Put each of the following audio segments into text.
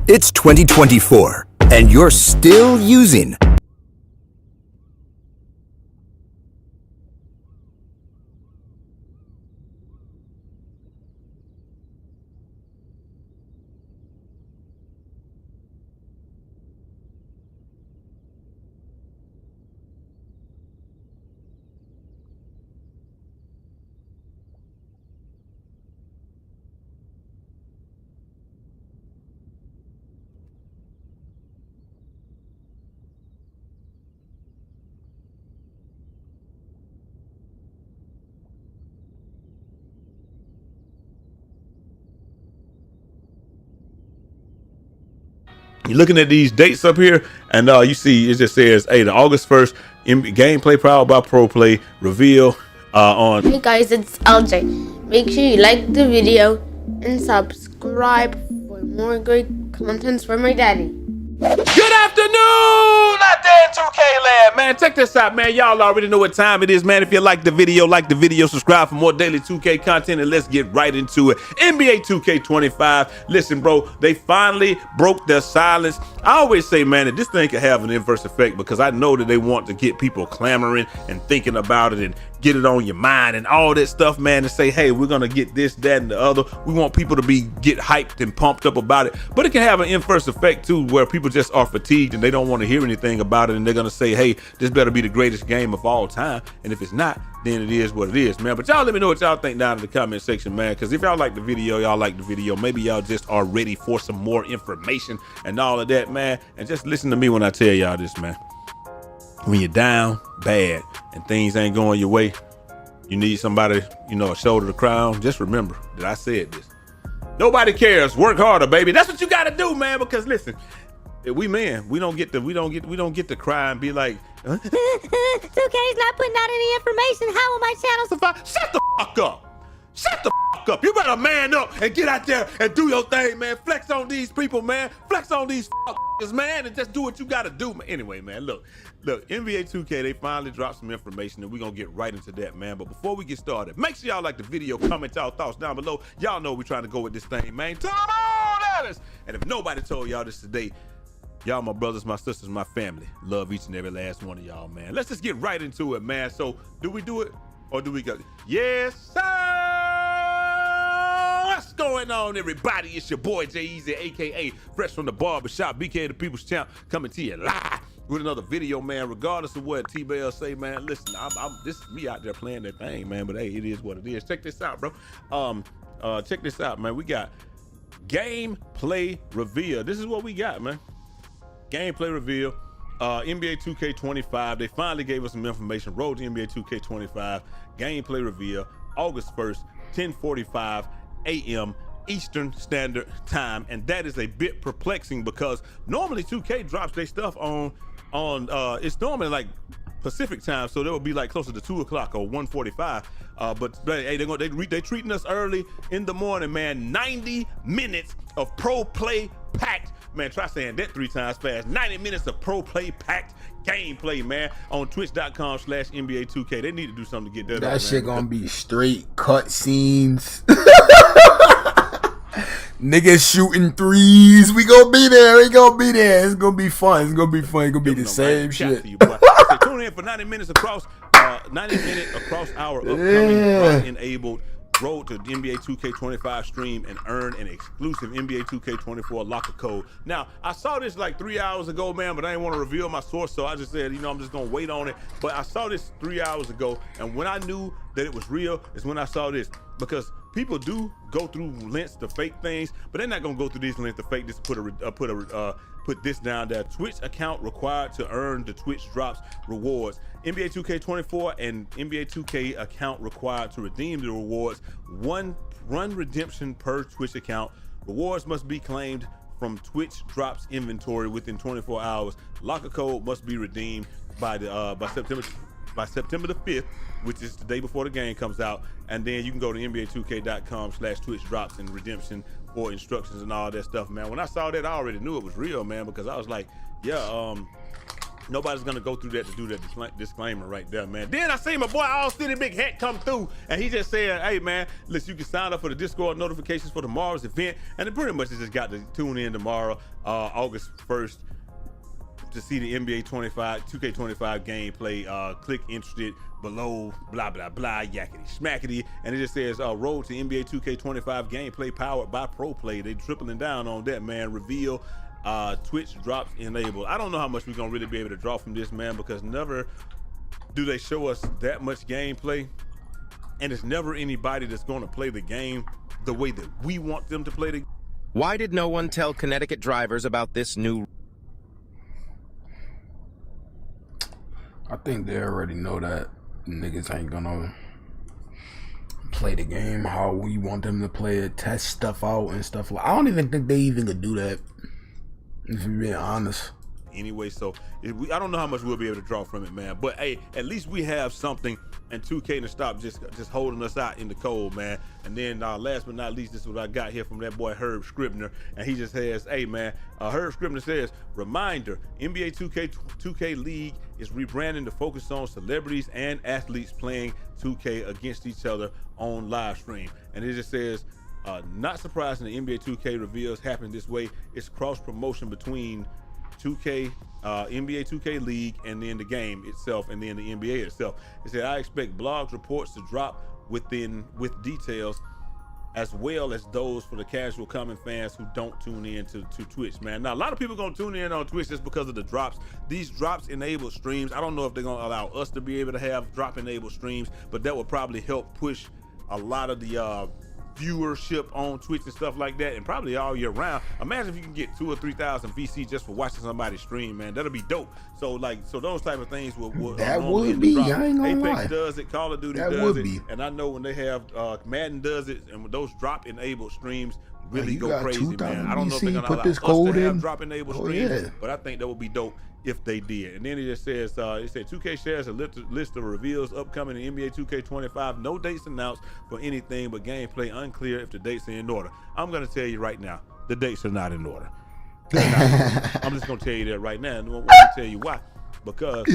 It's 2024, and you're still using You're looking at these dates up here, and you see it just says, "Hey, the August 1st gameplay powered by Pro Play reveal on." Hey guys, it's LJ. Make sure you like the video and subscribe for more great contents from my daddy. Good afternoon, out there in 2K land, man. Check this out, man. Y'all already know what time it is, man. If you like the video, subscribe for more daily 2K content, and let's get right into it. NBA 2K25. Listen, bro, they finally broke their silence. I always say, man, that this thing could have an inverse effect because I know that they want to get people clamoring and thinking about it and get it on your mind and all that stuff, man, and say, hey, we're gonna get this, that, and the other. We want people to get hyped and pumped up about it, but it can have an inverse effect too, where people just are fatigued and they don't want to hear anything about it, and they're gonna say, hey, this better be the greatest game of all time, and if it's not, then it is what it is, man. But y'all let me know what y'all think down in the comment section, man, because if y'all like the video, maybe y'all just are ready for some more information and all of that, man. And just listen to me when I tell y'all this, man. When you're down bad and things ain't going your way, you need somebody, a shoulder to cry on. Just remember that I said this. Nobody cares. Work harder, baby. That's what you got to do, man. Because listen, we men, we don't get to cry and be like, 2K's not putting out any information. How will my channel survive? Shut the fuck up. Shut the fuck up. You better man up and get out there and do your thing, man. Flex on these people, man. Flex on these fuckers, man, and just do what you gotta do, man. Anyway, man, look, NBA 2K, they finally dropped some information, and we're gonna get right into that, man. But before we get started, make sure y'all like the video, comment y'all thoughts down below. Y'all know we're trying to go with this thing, man. Come on, Alice. And if nobody told y'all this today, y'all my brothers, my sisters, my family. Love each and every last one of y'all, man. Let's just get right into it, man. So, do we do it or do we go? Yes, sir. What's going on, everybody? It's your boy Jay Easy, aka Fresh from the Barbershop, BK the People's Champ, coming to you live with another video, man. Regardless of what T-Bell say, man, listen, this is me out there playing that thing, man. But hey, it is what it is. Check this out, bro. Check this out, man. We got gameplay reveal. This is what we got, man. Gameplay reveal. NBA 2K25. They finally gave us some information. Road to NBA 2K25. Gameplay reveal. August 1st, 10:45 a.m. Eastern Standard Time, and that is a bit perplexing because normally 2K drops their stuff on it's normally like Pacific time, so that would be like closer to 2 o'clock or 1:45. But hey, they treating us early in the morning, man. 90 minutes of pro play packed, man. Try saying that 3 times fast. 90 minutes of pro play packed gameplay, man, on twitch.com/NBA2K. They need to do something to get that. That shit gonna be straight cut scenes. Niggas shooting threes. We gonna be there. We gonna be there. It's gonna be fun. It's gonna be fun. It's gonna be the same shit. So tune in for 90 minutes across our upcoming enabled Road to NBA 2K25 stream and earn an exclusive NBA 2K24 locker code. Now, I saw this like 3 hours ago, man, but I didn't want to reveal my source, so I just said, I'm just gonna wait on it. But I saw this 3 hours ago, and when I knew that it was real is when I saw this, because people do go through lengths to fake things, but they're not gonna go through these lengths to fake this. Put this down there. Twitch account required to earn the Twitch drops rewards. NBA 2K24 and NBA 2K account required to redeem the rewards. One redemption per Twitch account. Rewards must be claimed from Twitch drops inventory within 24 hours. Locker code must be redeemed by September the 5th, which is the day before the game comes out. And then you can go to NBA2K.com/Twitch drops and redemption for instructions and all that stuff, man. When I saw that, I already knew it was real, man, because I was like, yeah, Nobody's gonna go through that to do that disclaimer right there, man. Then I see my boy All City Big Hat come through, and he just said, "Hey, man, listen, you can sign up for the Discord notifications for tomorrow's event." And it pretty much just got to tune in tomorrow, August 1st, to see the NBA 2K25 gameplay. Click interested below, blah blah blah, yakety smackety, and it just says road to NBA 2K25 gameplay powered by Pro Play. They tripling down on that, man. Reveal Twitch drops enabled. I don't know how much we're gonna really be able to draw from this, man, because never do they show us that much gameplay, and it's never anybody that's gonna play the game the way that we want them to play the. Why did no one tell Connecticut drivers about this new? I think they already know that niggas ain't gonna play the game how we want them to play it, test stuff out and stuff like. I don't even think they even could do that, if you're being honest. Anyway, so I don't know how much we'll be able to draw from it, man. But hey, at least we have something, and 2K to stop just holding us out in the cold, man. And then last but not least, this is what I got here from that boy Herb Scribner, and he just says, "Hey, man, Herb Scribner says, reminder: NBA 2K League is rebranding to focus on celebrities and athletes playing 2K against each other on live stream." And it just says, not surprising, the NBA 2K reveals happen this way. It's cross promotion between 2K, NBA 2K League, and then the game itself, and then the NBA itself. It said, "I expect blogs reports to drop with details, as well as those for the casual common fans who don't tune in to Twitch, man." Now, a lot of people gonna tune in on Twitch just because of the drops. These drops enabled streams. I don't know if they're gonna allow us to be able to have drop enabled streams, but that would probably help push a lot of the viewership on Twitch and stuff like that, and probably all year round. Imagine if you can get 2,000 or 3,000 VC just for watching somebody stream, man. That'll be dope. So those type of things will that would be. I ain't gonna Apex lie. does it, Call of Duty That does would it, be. and I know when they have Madden does it, and when those drop enabled streams really You go got crazy, 2,000 man. I don't know if they're gonna put allow this us code to have in. drop enabled Oh, streams, yeah. but I think that would be dope if they did. And then it just says, it said 2K shares a list of reveals upcoming in NBA 2K25. No dates announced for anything, but gameplay unclear if the dates are in order. I'm gonna tell you right now, the dates are not in order. I'm just gonna tell you that right now, and I'm gonna tell you why. Because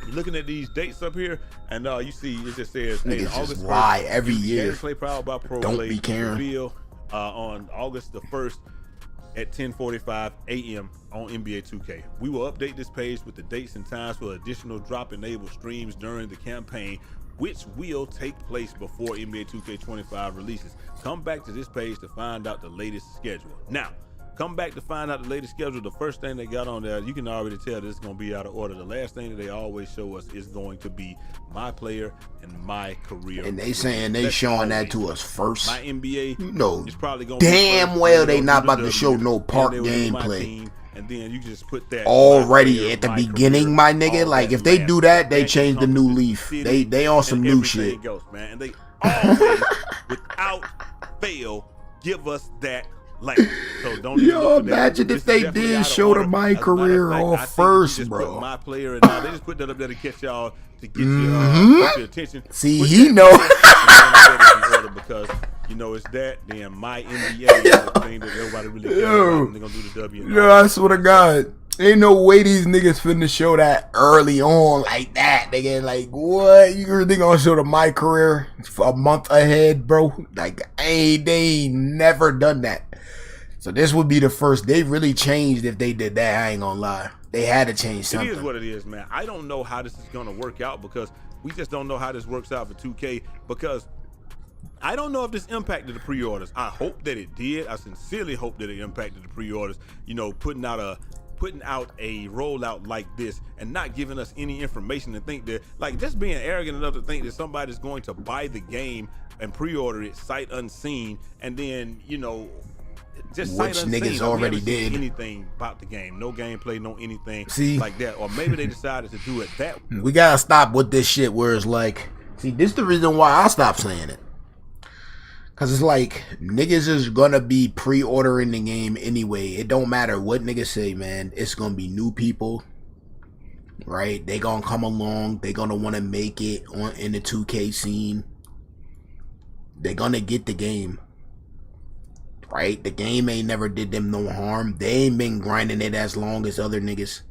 you're looking at these dates up here, and you see it just says, "Hey, Niggas August just 1st, lie every year. gameplay powered by Pro Don't Play be caring. reveal on August the 1st at 10:45 a.m. on NBA 2K. We will update this page with the dates and times for additional drop-enabled streams during the campaign, which will take place before NBA 2K25 releases. Come back to this page to find out the latest schedule." Now, come back to find out the latest schedule. The first thing they got on there, you can already tell this is going to be out of order. The last thing that they always show us is going to be my player and my career. And they saying they That's showing that always to us first. my NBA, You know is probably gonna be damn first, well and they they'll not do the about to show W, no and park they will do my gameplay. team, and then you can just put that Already my player, at the my beginning, career, my nigga. all Like that if they last. do that, they That change the new encompasses leaf. city They on some and new everything shit. else, man. And they always, without fail, give us that lane. So don't even Yo, look for that. imagine This if is they definitely did out of show order. the my As a matter of career fact, off I think if first, you just bro. put my player, and they just put that up there to catch y'all, to get your attention. See, Put he that know. there, and then put it in order, because you know it's that then my NBA is the thing that nobody really cares about, and they're gonna do the W. and all Yo, that. I swear to God. Ain't no way these niggas finna show that early on like that, nigga. Like, what? You really gonna show the my career for a month ahead, bro? Like, they ain't never done that. So this would be the first. They really changed if they did that. I ain't gonna lie. They had to change something. It is what it is, man. I don't know how this is gonna work out, because we just don't know how this works out for 2K, because I don't know if this impacted the pre-orders. I hope that it did. I sincerely hope that it impacted the pre-orders. You know, putting out a rollout like this and not giving us any information, and think that, like, just being arrogant enough to think that somebody's going to buy the game and pre-order it sight unseen, and then, you know, just Which sight unseen. niggas We already haven't seen did. anything about the game, no gameplay, no anything See? like that. Or maybe they decided to do it that way. We gotta stop with this shit where it's like, see, this is the reason why I stopped saying it. Cause it's like, niggas is gonna be pre-ordering the game anyway. It don't matter what niggas say, man. It's gonna be new people, right? They gonna come along. They gonna want to make it in the 2K scene. They gonna get the game, right? The game ain't never did them no harm. They ain't been grinding it as long as other niggas.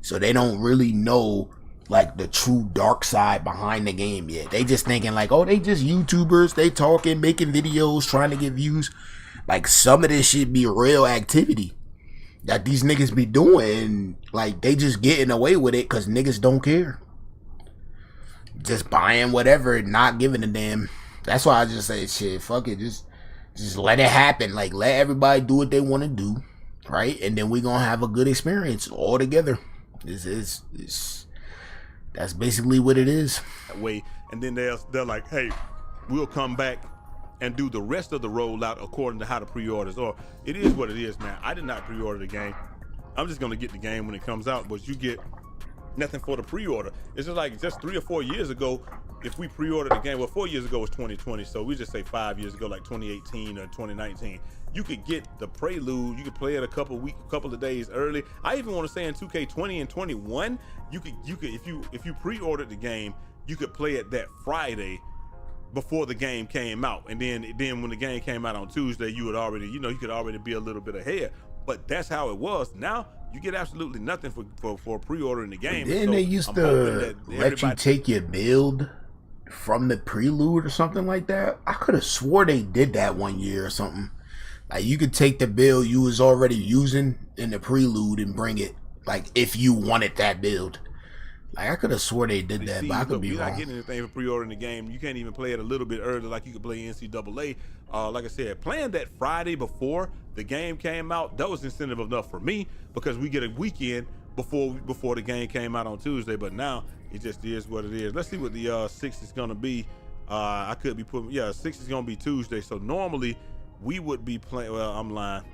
So they don't really know like the true dark side behind the game yet. They just thinking like, oh, they just YouTubers, they talking, making videos, trying to get views. Like some of this shit be real activity that these niggas be doing. Like they just getting away with it because niggas don't care. Just buying whatever, not giving a damn. That's why I just say shit, fuck it, just let it happen. Like let everybody do what they want to do, right? And then we gonna have a good experience all together. That's basically what it is. That way, and then they're like, hey, we'll come back and do the rest of the rollout according to how the pre-orders are. It is what it is, man. I did not pre-order the game. I'm just gonna get the game when it comes out, but you get nothing for the pre-order. It's just like just 3 or 4 years ago, if we pre-ordered the game, well, 4 years ago was 2020, so we just say 5 years ago, like 2018 or 2019, you could get the prelude, you could play it a couple of days early. I even want to say in 2K20 and 21, you could if you pre-ordered the game, you could play it that Friday before the game came out, and then when the game came out on Tuesday, you would already, you could already be a little bit ahead. But that's how it was. Now you get absolutely nothing for pre-ordering the game. Then they used to let you take your build from the prelude or something like that. I could have swore they did that 1 year or something. Like you could take the build you was already using in the prelude and bring it, like if you wanted that build. Like I could have swore they did that, but I could be wrong. You're not getting anything for pre-ordering the game. You can't even play it a little bit early like you could play NCAA. Like I said, playing that Friday before the game came out, that was incentive enough for me because we get a weekend before the game came out on Tuesday. But now it just is what it is. Let's see what the 6th is gonna be. I could be putting, 6th is gonna be Tuesday. So normally we would be playing. Well, I'm lying.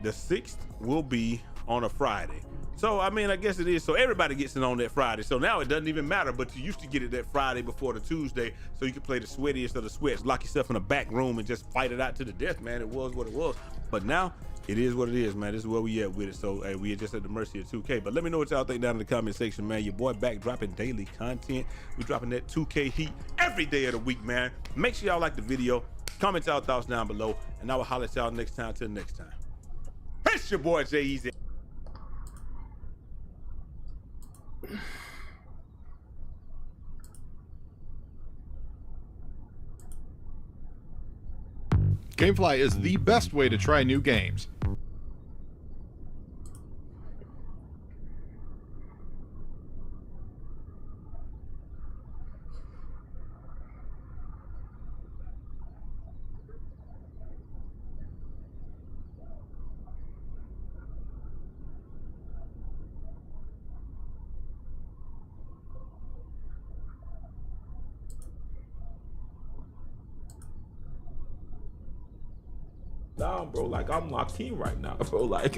The 6th will be on a Friday. So, I mean, I guess it is. So everybody gets it on that Friday. So now it doesn't even matter, but you used to get it that Friday before the Tuesday so you could play the sweatiest of the sweats, lock yourself in a back room and just fight it out to the death, man. It was what it was. But now it is what it is, man. This is where we at with it. So, hey, we are just at the mercy of 2K. But let me know what y'all think down in the comment section, man. Your boy back dropping daily content. We dropping that 2K heat every day of the week, man. Make sure y'all like the video. Comment y'all thoughts down below. And I will holler at y'all next time. Till next time. It's your boy, Jay Easy. Gamefly is the best way to try new games. Nah, bro, like I'm locked in right now, bro. Like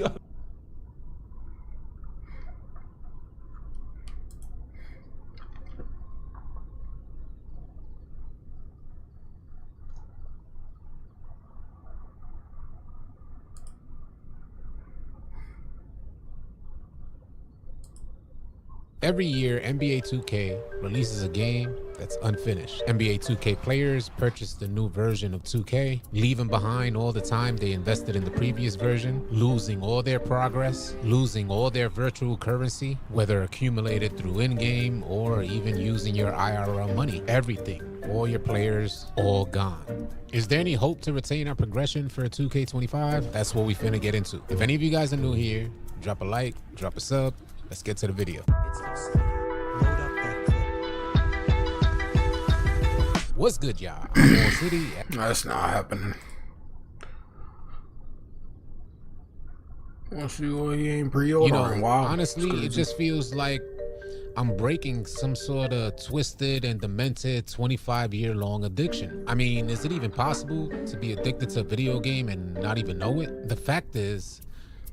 Every year, NBA 2K releases a game that's unfinished. NBA 2K players purchase the new version of 2K, leaving behind all the time they invested in the previous version, losing all their progress, losing all their virtual currency, whether accumulated through in-game or even using your IRL money. Everything, all your players, all gone. Is there any hope to retain our progression for 2K25? That's what we finna get into. If any of you guys are new here, drop a like, drop a sub. Let's get to the video. What's good, y'all? City. That's not happening. Once you ain't pre-ordering, wow. Honestly, it just feels like I'm breaking some sort of twisted and demented 25-year-long addiction. I mean, is it even possible to be addicted to a video game and not even know it? The fact is,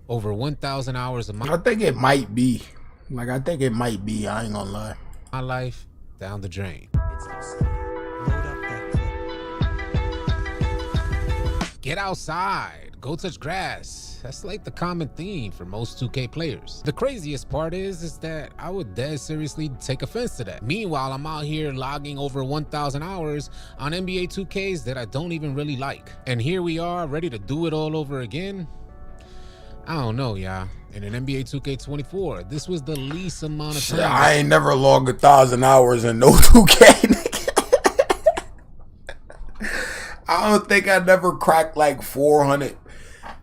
over 1,000 hours of I think it might be. Like, I think it might be. I ain't gonna lie. my life down the drain. Get outside, go touch grass. That's like the common theme for most 2K players. The craziest part is that I would dead seriously take offense to that. Meanwhile, I'm out here logging over 1,000 hours on NBA 2Ks that I don't even really like. And here we are, ready to do it all over again. I don't know, y'all. And in NBA 2K24, this was the least amount of Shit, time. I ain't never logged 1,000 hours in no 2K, nigga. I don't think I never cracked like 400.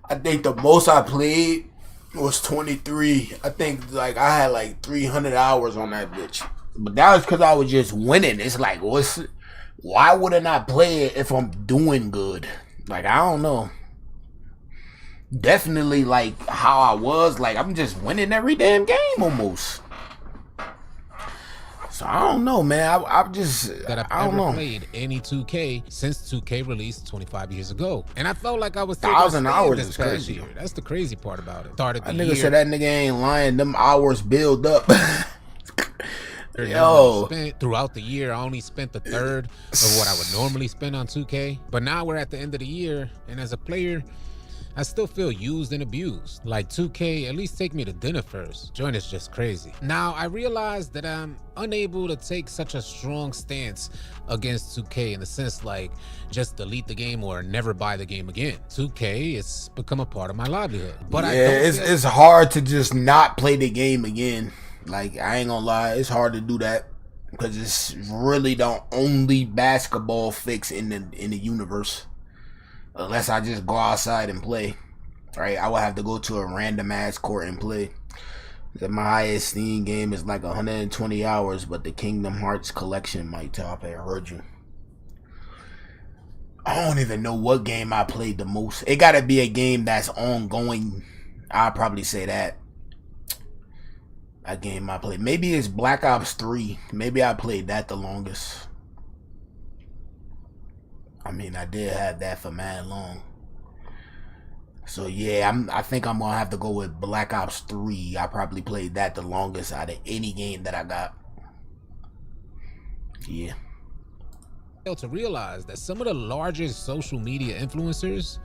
I think the most I played was 23. I think like I had like 300 hours on that bitch. But that was because I was just winning. It's like, why wouldn't I play it if I'm doing good? Like, I don't know. Definitely like how I was. Like, I'm just winning every damn game almost. So I don't know, man. I've ever played any 2K since 2K released 25 years ago, and I felt like I was 1,000 hours this is past crazy. year. That's the crazy part about it. Started the That nigga year, said that nigga ain't lying. Them hours build up. Yo, throughout the year, I only spent a third of what I would normally spend on 2K. But now we're at the end of the year, and as a player, I still feel used and abused. Like 2K, at least take me to dinner first. Joint is just crazy. Now, I realize that I'm unable to take such a strong stance against 2K in the sense like just delete the game or never buy the game again. 2K, it's become a part of my livelihood. But yeah, it's hard to just not play the game again. Like, I ain't gonna lie, it's hard to do that because it's really the only basketball fix in the universe. Unless I just go outside and play, right? I would have to go to a random ass court and play. My highest Steam game is like 120 hours, but the Kingdom Hearts collection might top. I heard you. I don't even know what game I played the most. It gotta be a game that's ongoing. I'll probably say that. A game I played. Maybe it's Black Ops 3. Maybe I played that the longest. I mean, I did have that for mad long. So yeah, I think I'm gonna have to go with Black Ops 3. I probably played that the longest out of any game that I got. Yeah. To realize that some of the largest social media influencers,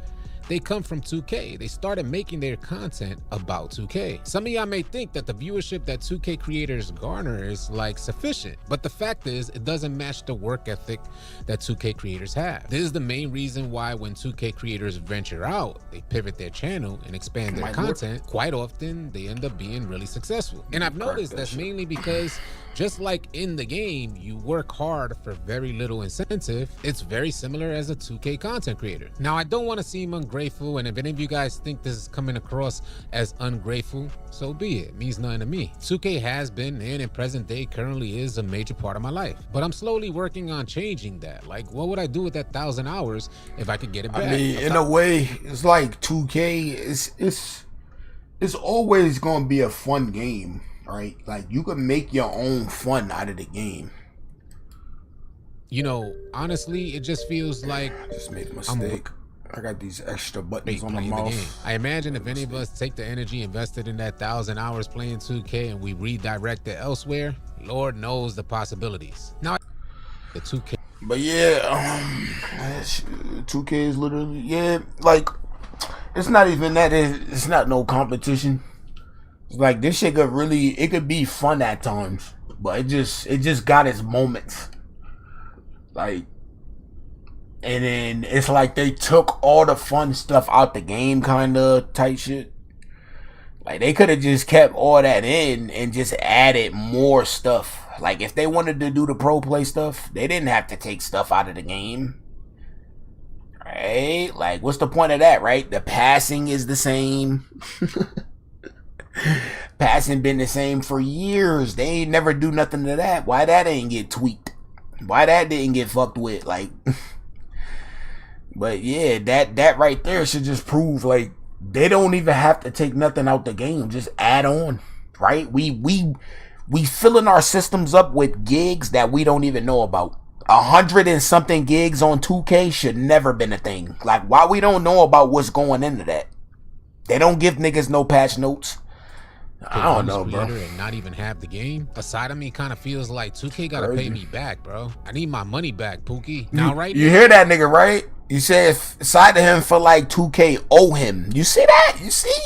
they come from 2K. They started making their content about 2K. Some of y'all may think that the viewership that 2K creators garner is like sufficient, but the fact is it doesn't match the work ethic that 2K creators have. This is the main reason why when 2K creators venture out, they pivot their channel and expand their content, quite often they end up being really successful. And I've noticed that's mainly because just like in the game, you work hard for very little incentive. It's very similar as a 2K content creator. Now, I don't want to seem ungrateful, and if any of you guys think this is coming across as ungrateful, so be it. It means nothing to me. 2K has been, and in present day currently is, a major part of my life. But I'm slowly working on changing that. Like, what would I do with that 1,000 hours if I could get it back? I mean, in a way, it's like 2K. It's always gonna be a fun game. Right? Like, you can make your own fun out of the game. You know, honestly, it just feels like I just made a mistake. I got these extra buttons on the game. mouse. I imagine if any of us take the energy invested in that 1,000 hours playing 2K and we redirect it elsewhere, Lord knows the possibilities. Now, the 2K. But yeah, 2K is literally, yeah, like, it's not even that. It's not no competition. Like, this shit could really, it could be fun at times, but it just got its moments. Like, and then it's like they took all the fun stuff out the game, kind of type shit. Like, they could have just kept all that in and just added more stuff. Like, if they wanted to do the pro play stuff, they didn't have to take stuff out of the game. Right? Like, what's the point of that, right? The passing is the same. Passing been the same for years. They ain't never do nothing to that. Why that ain't get tweaked? Why that didn't get fucked with? Like, but yeah, that right there should just prove like they don't even have to take nothing out the game. Just add on, right? We filling our systems up with gigs that we don't even know about. 100 and something gigs on 2K should never been a thing. Like, why we don't know about what's going into that? They don't give niggas no patch notes. I don't know, bro. And not even have the game. A side of me kind of feels like 2K gotta pay me back, bro. I need my money back, Pookie. Now, right? You hear that nigga, right? You said side of him for like 2K owe him. You see that? You see?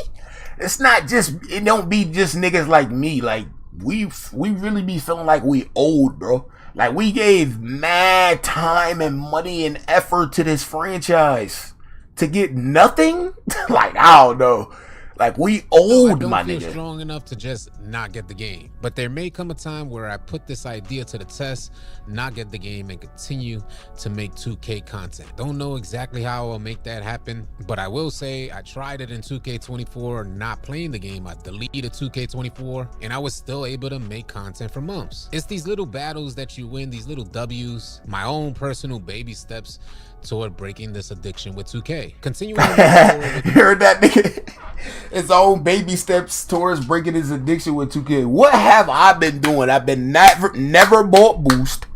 It's not just. It don't be just niggas like me. Like we really be feeling like we old, bro. Like we gave mad time and money and effort to this franchise to get nothing. Like, I don't know. Like, we I old, don't my feel nigga. strong enough to just not get the game. But there may come a time where I put this idea to the test, not get the game, and continue to make 2K content. Don't know exactly how I'll make that happen, but I will say I tried it in 2K24, not playing the game. I deleted 2K24, and I was still able to make content for months. It's these little battles that you win, these little W's, my own personal baby steps toward breaking this addiction with 2K. Continuing to move forward with Heard that nigga? His own baby steps towards breaking his addiction with 2K. What have I been doing? I've been never bought Boost.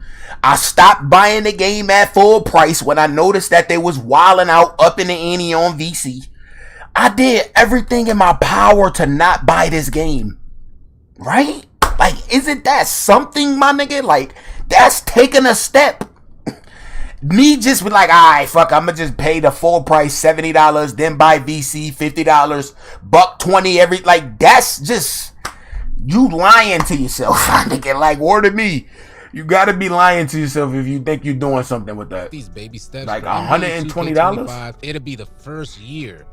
I stopped buying the game at full price when I noticed that they was wilding out up in the ante on VC. I did everything in my power to not buy this game. Right? Like, isn't that something, my nigga? Like, that's taking a step. Me just be like, alright, fuck, I'ma just pay the full price, $70, then buy VC, $50, $120 every, like, that's just, you lying to yourself, nigga. Like, word of me, you gotta be lying to yourself if you think you're doing something with that. these baby steps. Like for NBA $120? 2K25, it'll be the first year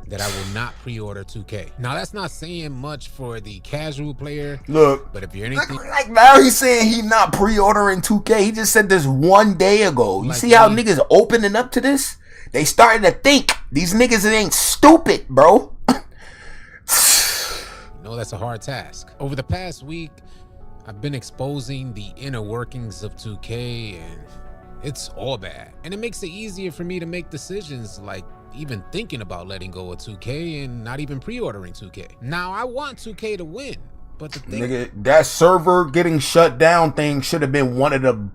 that I will not pre-order 2K. Now, that's not saying much for the casual player. Look, But if you're anything like now he's saying he not pre-ordering 2K. He just said this one day ago. You Like see how me. niggas opening up to this? They starting to think. These niggas ain't stupid, bro. that's a hard task. Over the past week, I've been exposing the inner workings of 2K, and it's all bad. And it makes it easier for me to make decisions like even thinking about letting go of 2K and not even pre-ordering 2K. Now, I want 2K to win, but the thing... Nigga, that server getting shut down thing should have been one of the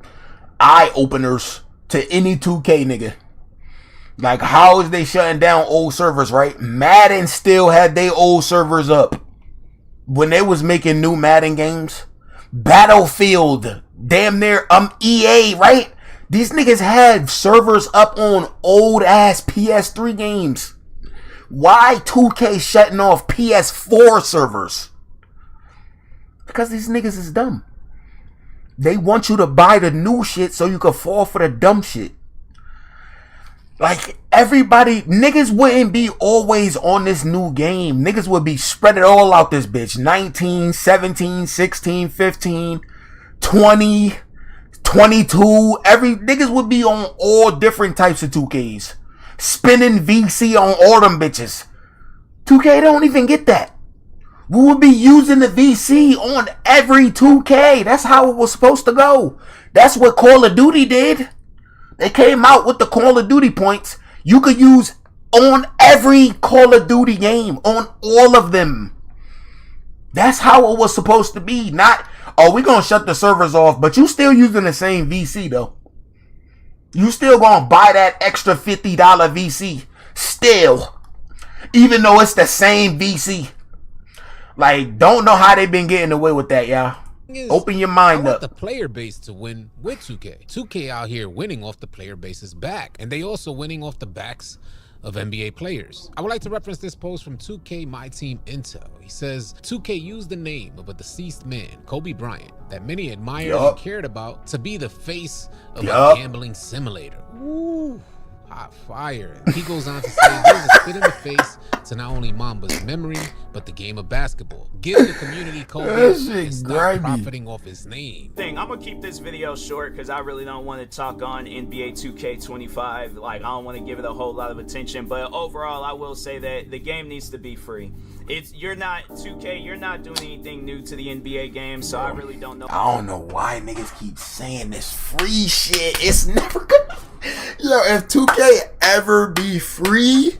eye-openers to any 2K nigga. Like, how is they shutting down old servers, right? Madden still had their old servers up when they was making new Madden games. Battlefield, damn near EA, right? These niggas had servers up on old ass PS3 games. Why 2K shutting off PS4 servers? Because these niggas is dumb. They want you to buy the new shit so you can fall for the dumb shit. Like, everybody, niggas wouldn't be always on this new game. Niggas would be spread it all out this bitch. 19, 17, 16, 15, 20, 22. Every niggas would be on all different types of 2Ks. Spinning VC on all them bitches. 2K don't even get that. We would be using the VC on every 2K. That's how it was supposed to go. That's what Call of Duty did. They came out with the Call of Duty points you could use on every Call of Duty game. On all of them. That's how it was supposed to be. Not, oh, we're going to shut the servers off, but you still using the same VC, though. You still going to buy that extra $50 VC. Still. Even though it's the same VC. Like, don't know how they been getting away with that, y'all. Open your mind I up. want the player base to win with 2K. 2K out here winning off the player base's back, and they also winning off the backs of NBA players. I would like to reference this post from 2K My Team Intel. He says, 2K used the name of a deceased man, Kobe Bryant, that many admired and cared about, to be the face of a gambling simulator. Woo! Hot fire. He goes on to say, there's a spit in the face to not only Mamba's memory, but the game of basketball. Give the community Kobe and stop profiting off his name. I'm gonna keep this video short because I really don't want to talk on NBA 2K25. Like, I don't want to give it a whole lot of attention, but overall I will say that the game needs to be free. You're not 2K, you're not doing anything new to the NBA game, so I really don't know. I don't know why niggas keep saying this free shit. It's never gonna... Yo, if 2K ever be free,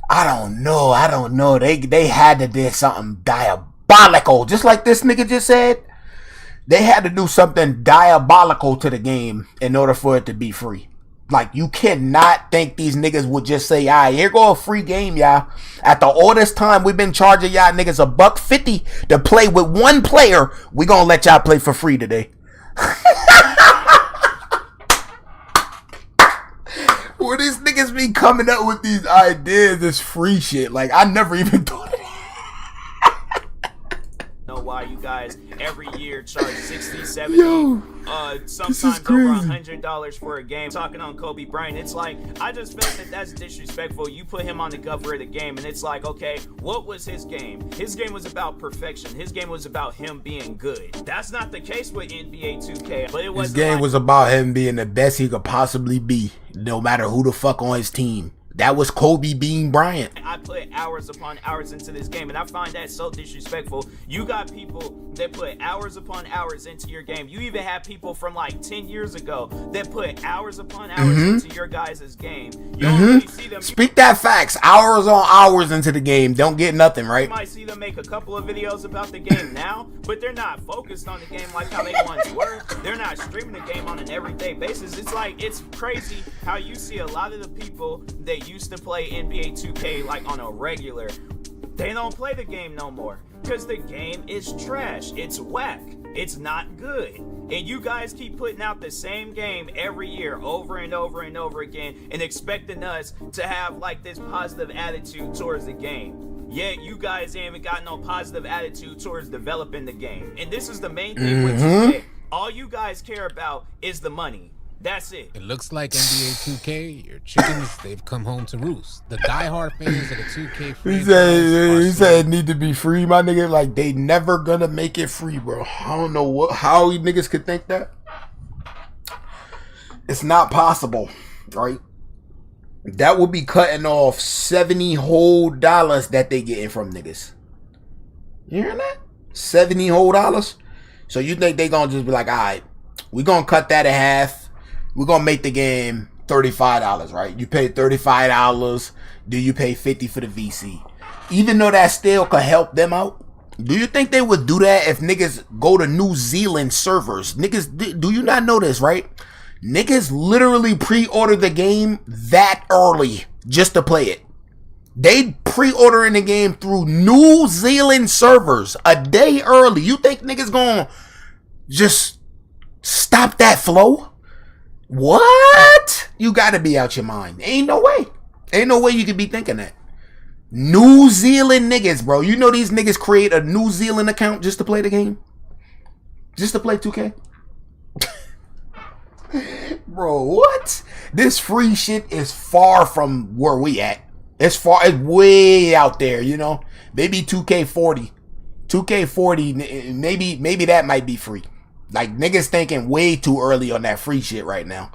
I don't know. They had to do something diabolical. Just like this nigga just said. They had to do something diabolical to the game in order for it to be free. Like, you cannot think these niggas would just say, all right, here go a free game, y'all. After all this time, we've been charging y'all niggas $1.50 to play with one player. We gonna let y'all play for free today. Where these niggas be coming up with these ideas, this free shit. Like, I never even thought of Know why you guys every year charge 60, 70, sometimes over $100 for a game. Talking on Kobe Bryant, it's like, I just felt that that's disrespectful. You put him on the cover of the game, and it's like, okay, what was his game? His game was about perfection. His game was about him being good. That's not the case with NBA 2K. But it was. His game was about him being the best he could possibly be, no matter who the fuck on his team. That was Kobe being Bryant. I put hours upon hours into this game, and I find that so disrespectful. You got people that put hours upon hours into your game. You even have people from like 10 years ago that put hours upon hours into your guys' game. You don't really see them. Speak that facts. Hours on hours into the game. Don't get nothing, right? You might see them make a couple of videos about the game now, but they're not focused on the game like how they once were. They're not streaming the game on an everyday basis. It's like, it's crazy how you see a lot of the people that used to play NBA 2K like on a regular, they don't play the game no more because the game is trash. It's whack. It's not good. And you guys keep putting out the same game every year over and over and over again and expecting us to have like this positive attitude towards the game. Yet you guys ain't even got no positive attitude towards developing the game. And this is the main thing with 2K. All you guys care about is the money. That's it. It looks like NBA 2K, your chickens, they've come home to roost. The diehard fans of the 2K franchise. He said it need to be free, my nigga. Like, they never gonna make it free, bro. I don't know how you niggas could think that. It's not possible, right? That would be cutting off $70 whole that they getting from niggas. You hear that? $70 whole. So you think they gonna just be like, all right, we gonna cut that in half. We're going to make the game $35, right? You pay $35. Do you pay $50 for the VC? Even though that still could help them out. Do you think they would do that if niggas go to New Zealand servers? Niggas, do you not know this, right? Niggas literally pre-order the game that early just to play it. They pre-ordering the game through New Zealand servers a day early. You think niggas going to just stop that flow? What? You gotta be out your mind. Ain't no way. Ain't no way you could be thinking that. New Zealand niggas, bro. You know these niggas create a New Zealand account just to play the game? Just to play 2K? Bro, what? This free shit is far from where we at. It's way out there, you know? Maybe 2K40. 2K40, maybe that might be free. Like, niggas thinking way too early on that free shit right now.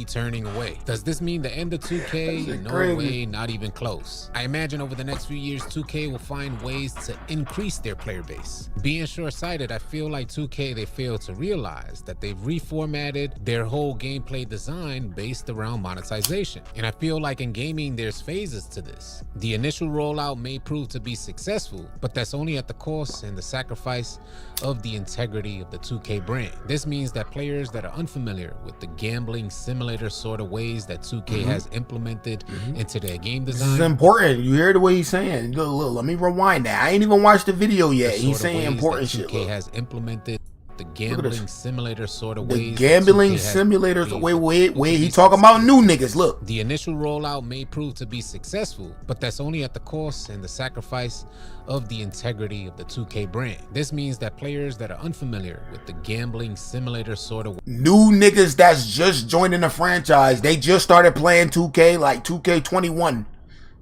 Turning away. Does this mean the end of 2K? No way, not even close. I imagine over the next few years, 2K will find ways to increase their player base. Being short-sighted, I feel like 2K, they fail to realize that they've reformatted their whole gameplay design based around monetization. And I feel like in gaming, there's phases to this. The initial rollout may prove to be successful, but that's only at the cost and the sacrifice of the integrity of the 2K brand. This means that players that are unfamiliar with the gambling simulator sort of ways that 2K has implemented into their game design. This is important. You hear the way he's saying. Look, let me rewind that. I ain't even watched the video yet. He's saying important shit. 2K has implemented the gambling simulator sort of ways. The gambling simulators. Wait. He talking about new niggas. Look. The initial rollout may prove to be successful, but that's only at the cost and the sacrifice of the integrity of the 2K brand. This means that players that are unfamiliar with the gambling simulator sort of new niggas that's just joining the franchise, they just started playing 2K like 2K21,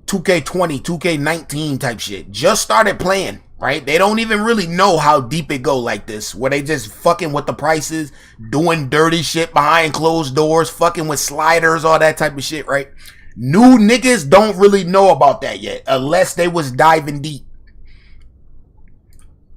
2K20, 2K19 type shit. Just started playing. Right? They don't even really know how deep it go like this, where they just fucking with the prices, doing dirty shit behind closed doors, fucking with sliders, all that type of shit, right? New niggas don't really know about that yet, unless they was diving deep.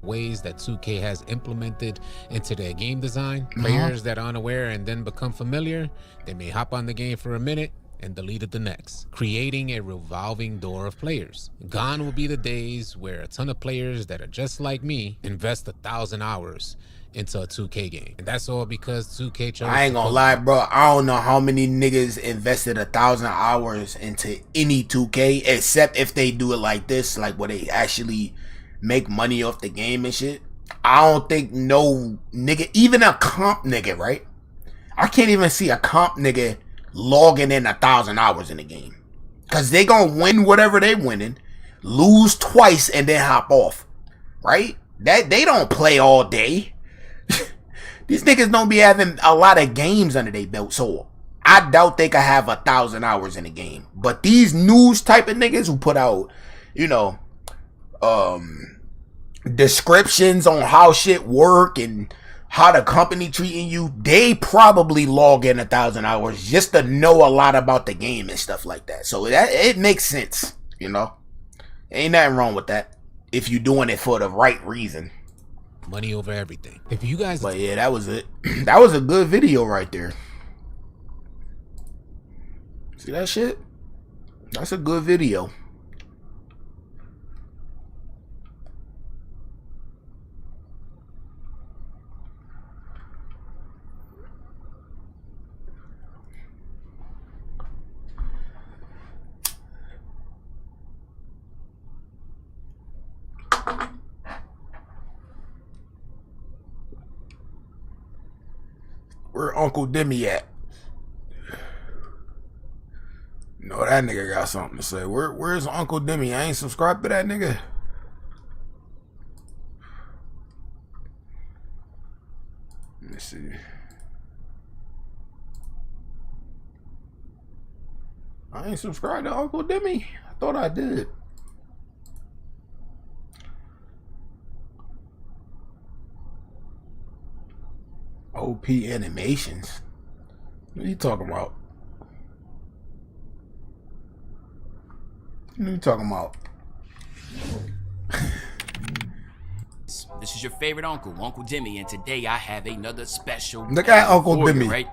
Ways that 2K has implemented into their game design. Players that are unaware and then become familiar, they may hop on the game for a minute and deleted the next, creating a revolving door of players. Gone will be the days where a ton of players that are just like me invest 1,000 hours into a 2K game. And that's all because 2K chose. I ain't gonna lie, bro. I don't know how many niggas invested 1,000 hours into any 2K, except if they do it like this, like where they actually make money off the game and shit. I don't think no nigga, even a comp nigga, right? I can't even see a comp nigga logging in 1,000 hours in the game, because they gonna win whatever they winning, lose twice, and then hop off, right? That they don't play all day. These niggas don't be having a lot of games under their belt, so I doubt they could have 1,000 hours in a game. But these news type of niggas who put out, you know, descriptions on how shit work and how the company treating you, they probably log in 1,000 hours just to know a lot about the game and stuff like that. So that it makes sense, you know. Ain't nothing wrong with that if you're doing it for the right reason. Money over everything. If you guys, but yeah, that was it. That was a good video right there. See that shit? That's a good video. Where Uncle Demi at? No, that nigga got something to say. Where's Uncle Demi? I ain't subscribed to that nigga. Let me see. I ain't subscribed to Uncle Demi. I thought I did. OP Animations. What are you talking about? What are you talking about? This is your favorite uncle, Uncle Demi, and today I have another special. Look at Uncle Demi. Right?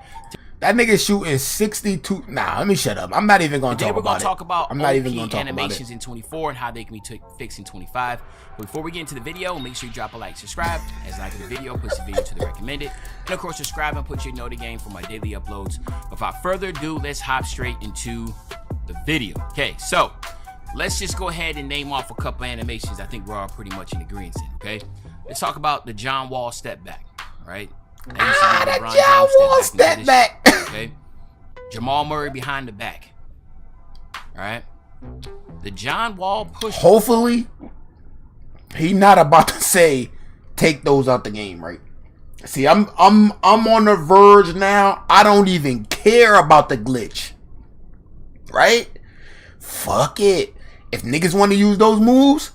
That nigga shooting 62. Nah, let me shut up. I'm not even gonna Today talk we're about gonna talk about I'm not even gonna talk animations about it. in 24 and how they can be fixed in 25. But before we get into the video, make sure you drop a like, subscribe, as liking the video puts the video to the recommended, and of course subscribe and put your note again for my daily uploads. Without further ado, let's hop straight into the video. Okay, so let's just go ahead and name off a couple animations I think we're all pretty much in agreement in. Okay, let's talk about the John Wall step back. Right? The John Wall step back. Okay. Jamal Murray behind the back. Alright. The John Wall push. Hopefully, he not about to say take those out the game, right? See, I'm on the verge now. I don't even care about the glitch. Right? Fuck it. If niggas want to use those moves,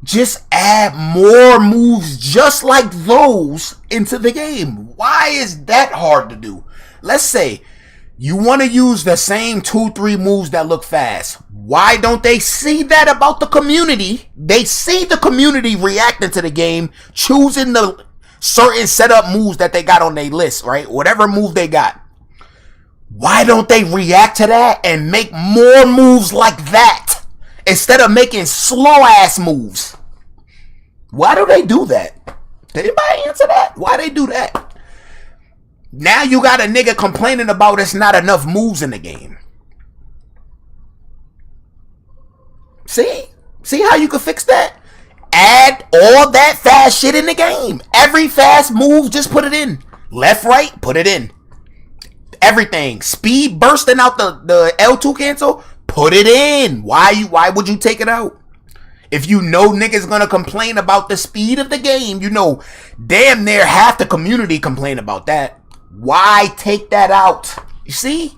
just add more moves just like those into the game. Why is that hard to do? Let's say you want to use the same 2-3 moves that look fast. Why don't they see that about the community? They see the community reacting to the game, choosing the certain setup moves that they got on their list, right? Whatever move they got. Why don't they react to that and make more moves like that instead of making slow ass moves? Why do they do that? Did anybody answer that? Why they do that? Now you got a nigga complaining about it's not enough moves in the game. See? See how you can fix that? Add all that fast shit in the game. Every fast move, just put it in. Left, right, put it in. Everything. Speed bursting out the L2 cancel, put it in. Why would you take it out? If you know niggas gonna complain about the speed of the game, you know damn near half the community complain about that. Why take that out? You see?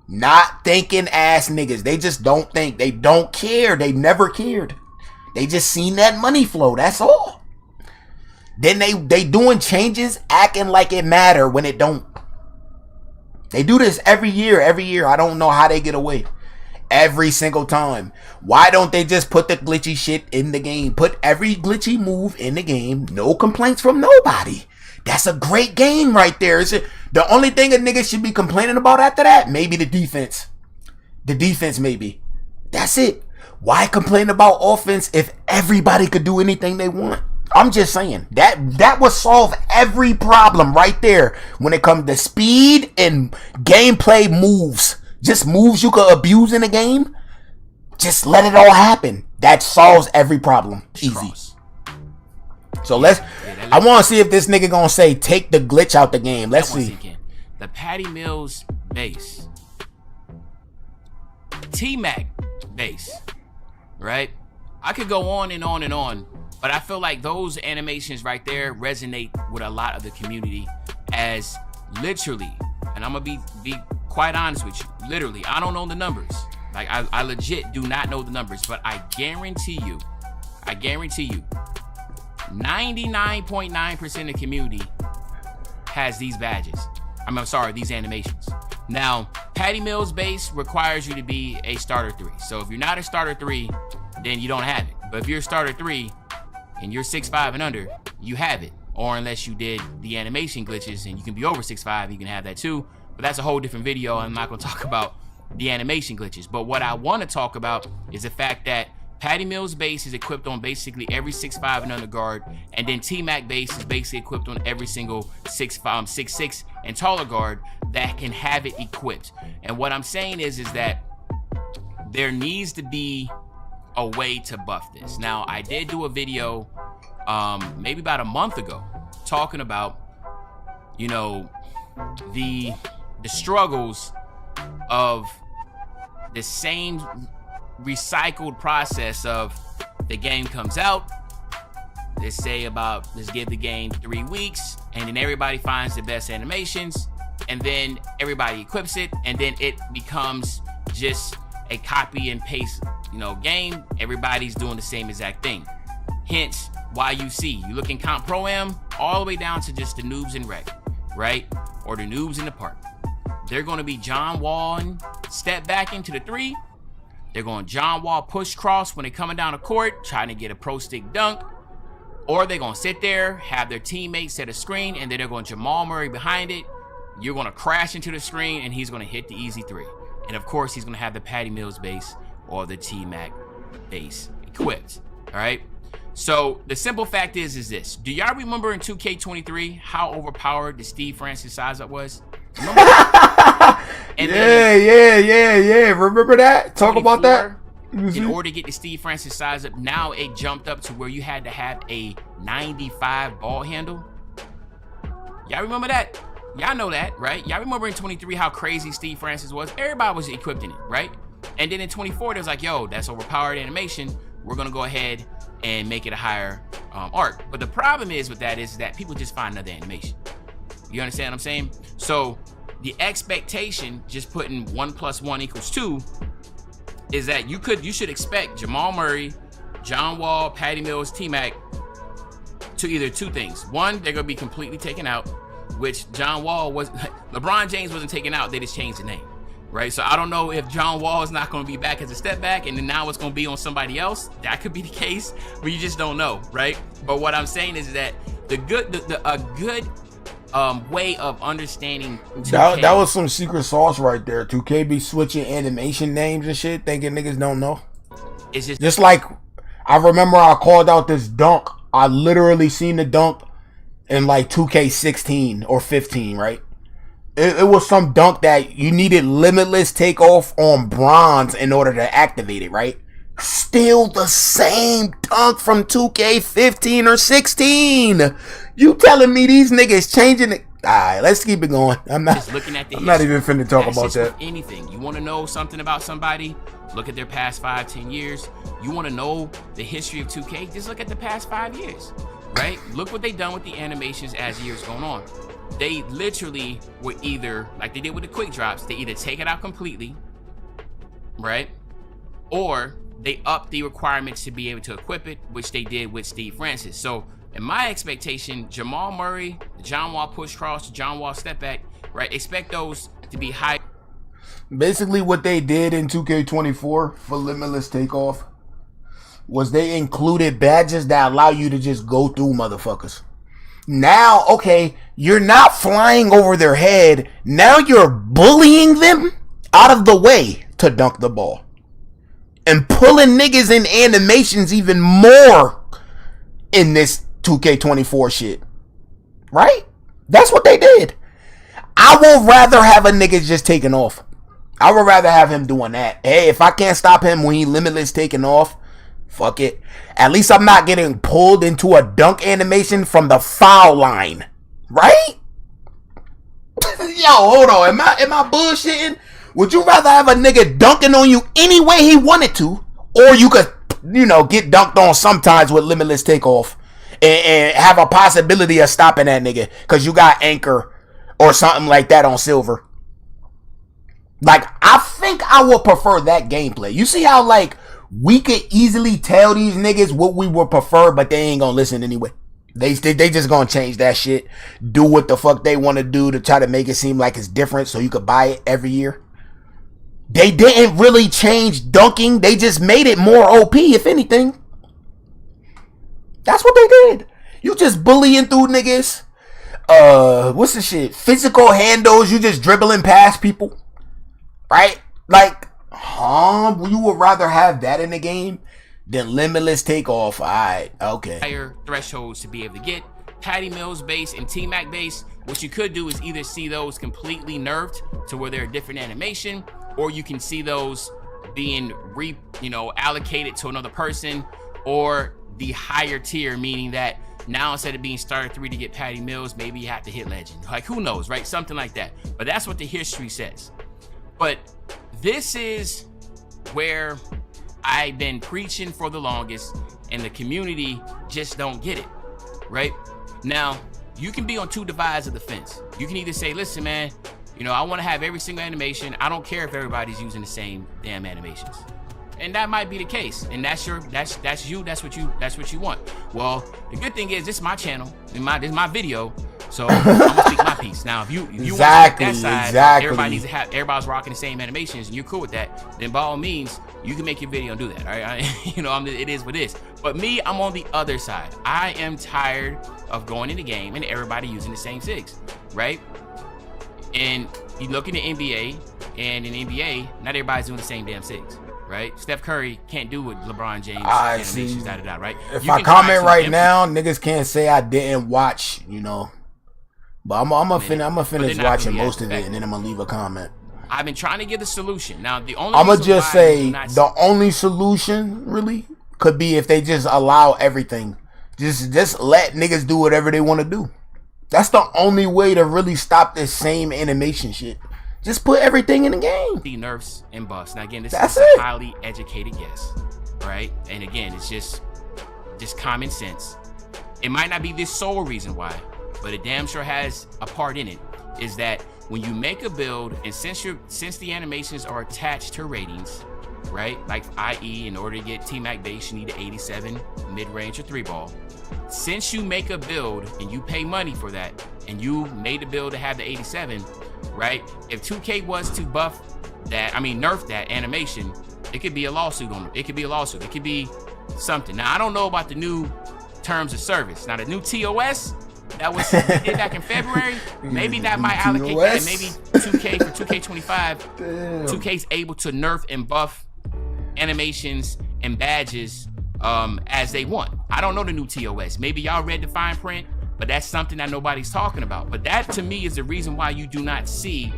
Not thinking ass niggas. They just don't think. They don't care. They never cared. They just seen that money flow. That's all. Then they doing changes, acting like it matter when it don't. They do this every year. I don't know how they get away. Every single time. Why don't they just put the glitchy shit in the game? Put every glitchy move in the game. No complaints from nobody. That's a great game right there. Is it the only thing a nigga should be complaining about after that? Maybe the defense. The defense, maybe. That's it. Why complain about offense if everybody could do anything they want? I'm just saying that would solve every problem right there when it comes to speed and gameplay moves. Just moves you could abuse in a game. Just let it all happen. That solves every problem. Easy. So I want to see if this nigga gonna say take the glitch out the game. Let's see. The Patty Mills base, T-Mac base, right? I could go on and on and on, but I feel like those animations right there resonate with a lot of the community as literally, and I'm gonna be quite honest with you, literally, I don't know the numbers. Like, I legit do not know the numbers, but I guarantee you, 99.9% of the community has these badges. I'm sorry, these animations. Now, Patty Mills base requires you to be a starter 3. So if you're not a starter 3, then you don't have it. But if you're a starter 3 and you're 6'5" and under, you have it. Or unless you did the animation glitches and you can be over 6'5", you can have that too. But that's a whole different video. I'm not gonna talk about the animation glitches. But what I wanna talk about is the fact that Patty Mills base is equipped on basically every 6'5" and under guard, and then T-Mac base is basically equipped on every single 6'6" and taller guard that can have it equipped. And what I'm saying is that there needs to be a way to buff this. Now, I did do a video maybe about a month ago talking about, you know, the struggles of the same recycled process of the game comes out, let's give the game 3 weeks, and then everybody finds the best animations, and then everybody equips it, and then it becomes just a copy and paste, you know, game. Everybody's doing the same exact thing. Hence why you see, you look in Comp Pro Am all the way down to just the noobs in rec, right? Or the noobs in the park. They're going to be John Wall and step back into the 3. They're going John Wall push cross when they're coming down the court, trying to get a pro stick dunk. Or they're going to sit there, have their teammates set a screen, and then they're going Jamal Murray behind it. You're going to crash into the screen, and he's going to hit the easy 3. And of course, he's going to have the Patty Mills base or the T-Mac base equipped. All right? So the simple fact is this. Do y'all remember in 2K23 how overpowered the Steve Francis size up was? Remember that? Yeah. Remember that? Talk about that. In order to get the Steve Francis size up, now it jumped up to where you had to have a 95 ball handle. Y'all remember that? Y'all know that, right? Y'all remember in 23 how crazy Steve Francis was? Everybody was equipped in it, right? And then in 24, there's like, yo, that's overpowered animation. We're gonna go ahead and make it a higher arc. But the problem is with that is that people just find another animation. You understand what I'm saying? So the expectation, just putting 1 + 1 = 2, is that you should expect Jamal Murray, John Wall, Patty Mills, T-Mac to either 2 things. One, they're gonna be completely taken out, which John Wall was, LeBron James wasn't taken out, they just changed the name, right? So I don't know if John Wall is not gonna be back as a step back and then now it's gonna be on somebody else. That could be the case, but you just don't know, right? But what I'm saying is that a good way of understanding 2K, that was some secret sauce right there. 2K be switching animation names and shit, thinking niggas don't know. It's just like, I remember I called out this dunk. I literally seen the dunk in like 2K16 or 15, right? It was some dunk that you needed limitless takeoff on bronze in order to activate it, right? Still the same dunk from 2K15 or 16. You telling me these niggas changing it? Alright, let's keep it going. I'm not even finna talk about that. Anything. You want to know something about somebody? Look at their past 5-10 years. You want to know the history of 2K? Just look at the past 5 years, right? Look what they done with the animations as years going on. They literally were either, like they did with the quick drops, they either take it out completely, right? Or they up the requirements to be able to equip it, which they did with Steve Francis. So in my expectation, Jamal Murray, the John Wall push cross, John Wall step back, right? Expect those to be high. Basically what they did in 2K24 for limitless takeoff was they included badges that allow you to just go through motherfuckers. Now, okay, you're not flying over their head. Now you're bullying them out of the way to dunk the ball. And pulling niggas in animations even more in this 2K24 shit. Right? That's what they did. I would rather have a nigga just taking off. I would rather have him doing that. Hey, if I can't stop him when he limitless taking off, fuck it. At least I'm not getting pulled into a dunk animation from the foul line. Right? Yo, hold on. Am I bullshitting? Would you rather have a nigga dunking on you any way he wanted to? Or you could, you know, get dunked on sometimes with limitless takeoff and have a possibility of stopping that nigga because you got anchor or something like that on silver. Like, I think I would prefer that gameplay. You see how, like, we could easily tell these niggas what we would prefer, but they ain't gonna listen anyway. They just gonna change that shit, do what the fuck they want to do to try to make it seem like it's different so you could buy it every year. They didn't really change dunking. They just made it more OP, if anything. That's what they did. You just bullying through niggas. What's the shit? Physical handles. You just dribbling past people. Right? Like, you would rather have that in the game than limitless takeoff. Alright, okay. Higher thresholds to be able to get Patty Mills base and T-Mac base. What you could do is either see those completely nerfed to where they're a different animation, or you can see those being allocated to another person, or the higher tier, meaning that now instead of being starter 3 to get Patty Mills, maybe you have to hit legend. Like, who knows, right? Something like that. But that's what the history says. But this is where I've been preaching for the longest, and the community just don't get it, right? Now, you can be on two divides of the fence. You can either say, listen, man, I want to have every single animation. I don't care if everybody's using the same damn animations. And that might be the case. And that's you. That's what you want. Well, the good thing is this is my channel. This is my video. So I'm gonna speak my piece. Now, if you want to take that side, everybody needs to have, everybody's rocking the same animations, and you're cool with that, then by all means, you can make your video and do that. All right, it is what it is. But me, I'm on the other side. I am tired of going in the game and everybody using the same SIGs, right? And you look in the NBA, and in the NBA, not everybody's doing the same damn SIGs. Right? Steph Curry can't do what LeBron James animations, right? If I comment right now, niggas can't say I didn't watch, But I'm gonna finish watching most of it, and then I'm gonna leave a comment. I've been trying to get a solution. Now, the only I'm gonna just say the only solution really could be if they just allow everything. Just let niggas do whatever they want to do. That's the only way to really stop this same animation shit. Just put everything in the game. The nerfs and buffs. Now again, this is a highly educated guess, right? And again, it's just common sense. It might not be the sole reason why, but it damn sure has a part in it. Is that when you make a build, and since the animations are attached to ratings, right? Like, i.e., in order to get T-Mac base, you need an 87 mid-range or 3-ball. Since you make a build and you pay money for that, and you made a build to have the 87. Right? If 2K was to nerf that animation, it could be a lawsuit on it. It could be a lawsuit. It could be something. Now, I don't know about the new terms of service. Now, the new TOS that was did back in February, maybe that might allocate that. And maybe 2K for 2K25, 2K's able to nerf and buff animations and badges as they want. I don't know the new TOS. Maybe y'all read the fine print. But that's something that nobody's talking about. But that, to me, is the reason why you do not see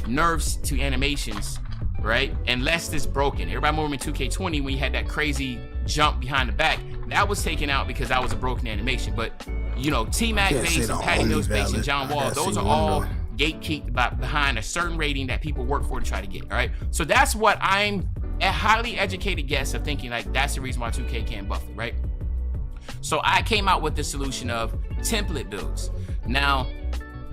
nerfs to animations, right? Unless it's broken. Everybody remember in 2K20 when you had that crazy jump behind the back. That was taken out because that was a broken animation. But, T-Mac base and Patty Mills base and John Wall, those are all gatekeeped behind a certain rating that people work for to try to get, all right? So that's what I'm a highly educated guess of thinking, like, that's the reason why 2K can't buff it, right? So I came out with the solution of template builds. Now,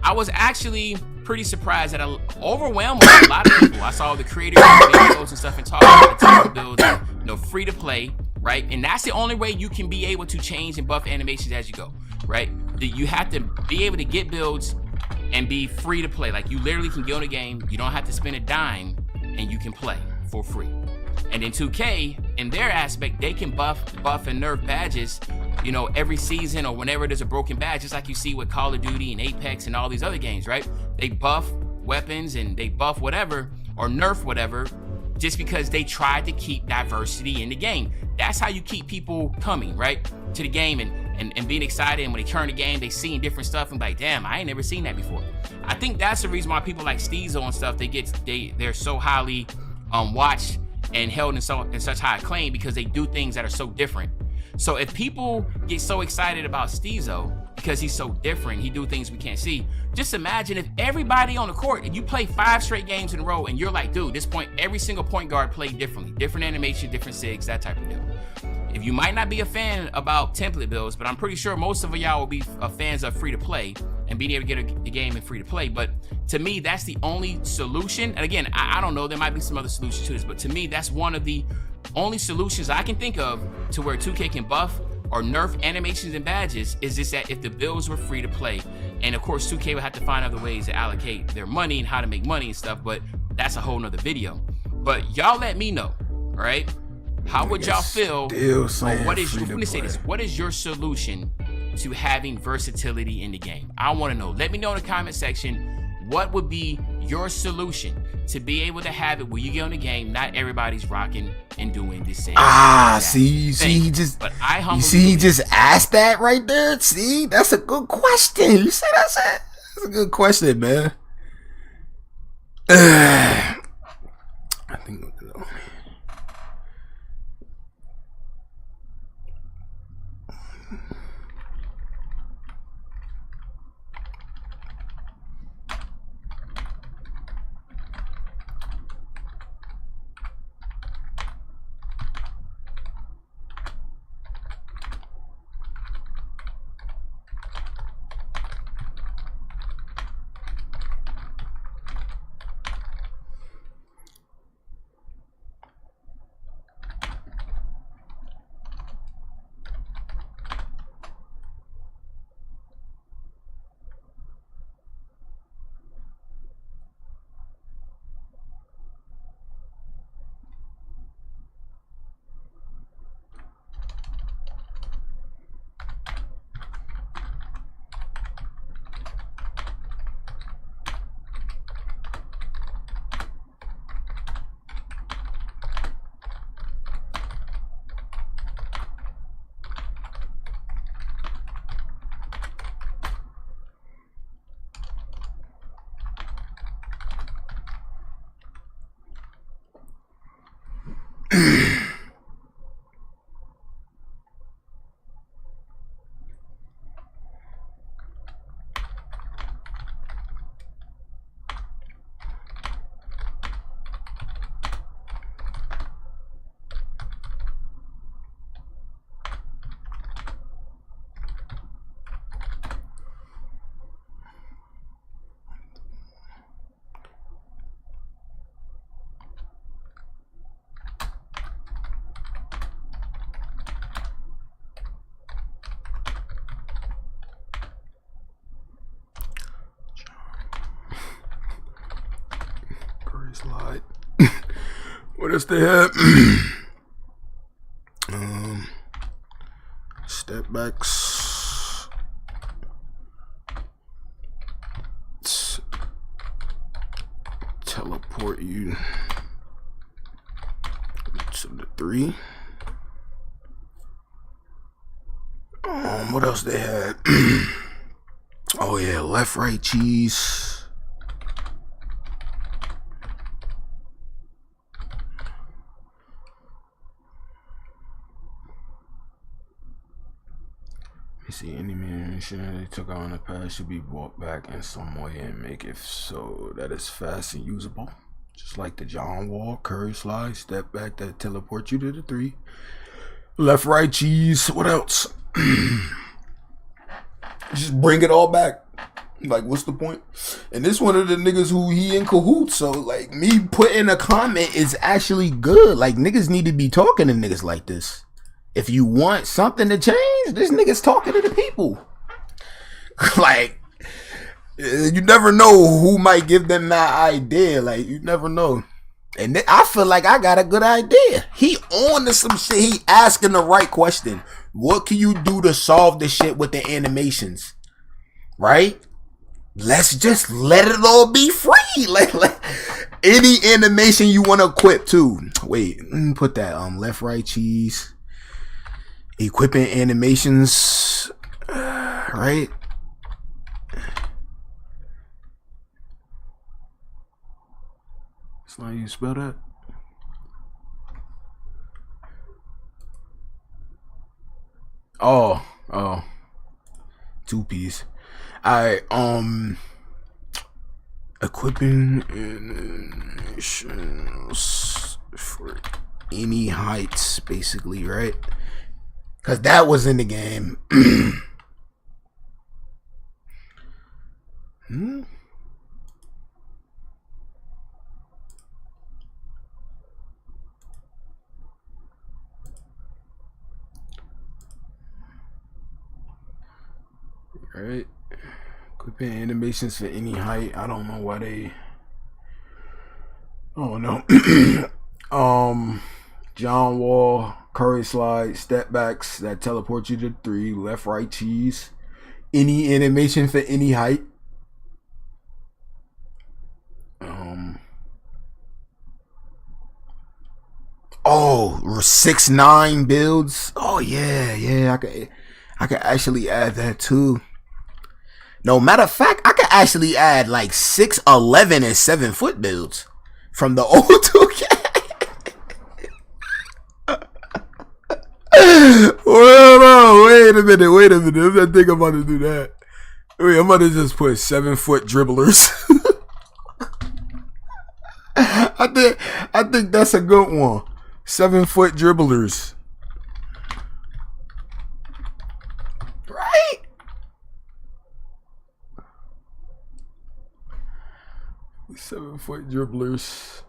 I was actually pretty surprised that overwhelmingly a lot of people, I saw the creators of videos and stuff and talking about the template builds, free to play, right? And that's the only way you can be able to change and buff animations as you go, right? You have to be able to get builds and be free to play. Like, you literally can go in a game, you don't have to spend a dime, and you can play for free. And then 2K, in their aspect, they can buff and nerf badges, every season or whenever there's a broken badge, just like you see with Call of Duty and Apex and all these other games, right? They buff weapons and they buff whatever or nerf whatever just because they try to keep diversity in the game. That's how you keep people coming, right, to the game and being excited. And when they turn the game, they seeing different stuff and like, damn, I ain't never seen that before. I think that's the reason why people like Steezo and stuff, they're so highly watched and held in such high acclaim because they do things that are so different. So if people get so excited about Steezo because he's so different, he do things we can't see, just imagine if everybody on the court, and you play 5 straight games in a row and you're like, dude, every single point guard played differently, different animation, different SIGs, that type of deal. If you might not be a fan about template builds, but I'm pretty sure most of y'all will be fans of free to play, and being able to get the game in free to play. But to me, that's the only solution. And again, I don't know, there might be some other solutions to this, but to me, that's one of the only solutions I can think of to where 2K can buff or nerf animations and badges, is just that if the builds were free to play. And of course 2K would have to find other ways to allocate their money and how to make money and stuff, but that's a whole nother video. But y'all let me know, all right? How would y'all feel? What is your solution to having versatility in the game? I want to know. Let me know in the comment section, what would be your solution to be able to have it where you get on the game, not everybody's rocking and doing the same. See, he just asked that right there. See, that's a good question. You see, that's a good question, man. I think slide. What else they have? Step backs. Teleport you to the 3. What else they had? Oh yeah, left, right, cheese. You see, any animation they took out in the past should be brought back in some way and make it so that it's fast and usable. Just like the John Wall, curry slide, step back that teleports you to the 3. Left, right, cheese. What else? Just bring it all back. Like, what's the point? And this one of the niggas who he in cahoots. So, like, me putting a comment is actually good. Like, niggas need to be talking to niggas like this. If you want something to change, this nigga's talking to the people. Like, you never know who might give them that idea. Like, you never know. And I feel like I got a good idea. He on to some shit. He asking the right question. What can you do to solve the shit with the animations? Right? Let's just let it all be free. Like any animation you want to equip to. Wait, let me put that left, right, cheese. Equipping animations. Right? It's not how you spell that. Oh, 2-piece. Alright, equipping animations for any heights, basically, right? Because that was in the game. Right. Equipping animations for any height. I don't know why they. Oh no. John Wall, curry slide, step backs that teleport you to 3, left, right, cheese. Any animation for any height. Oh, 6'9" builds. Oh yeah. I could actually add that too. No, matter of fact, I could actually add like 6'11" and 7-foot builds from the old 2K. Well, no, wait a minute. I'm not thinking about to do that. Wait, I'm about to just put 7-foot dribblers. I think that's a good one. 7-foot dribblers. Right? Seven-foot dribblers.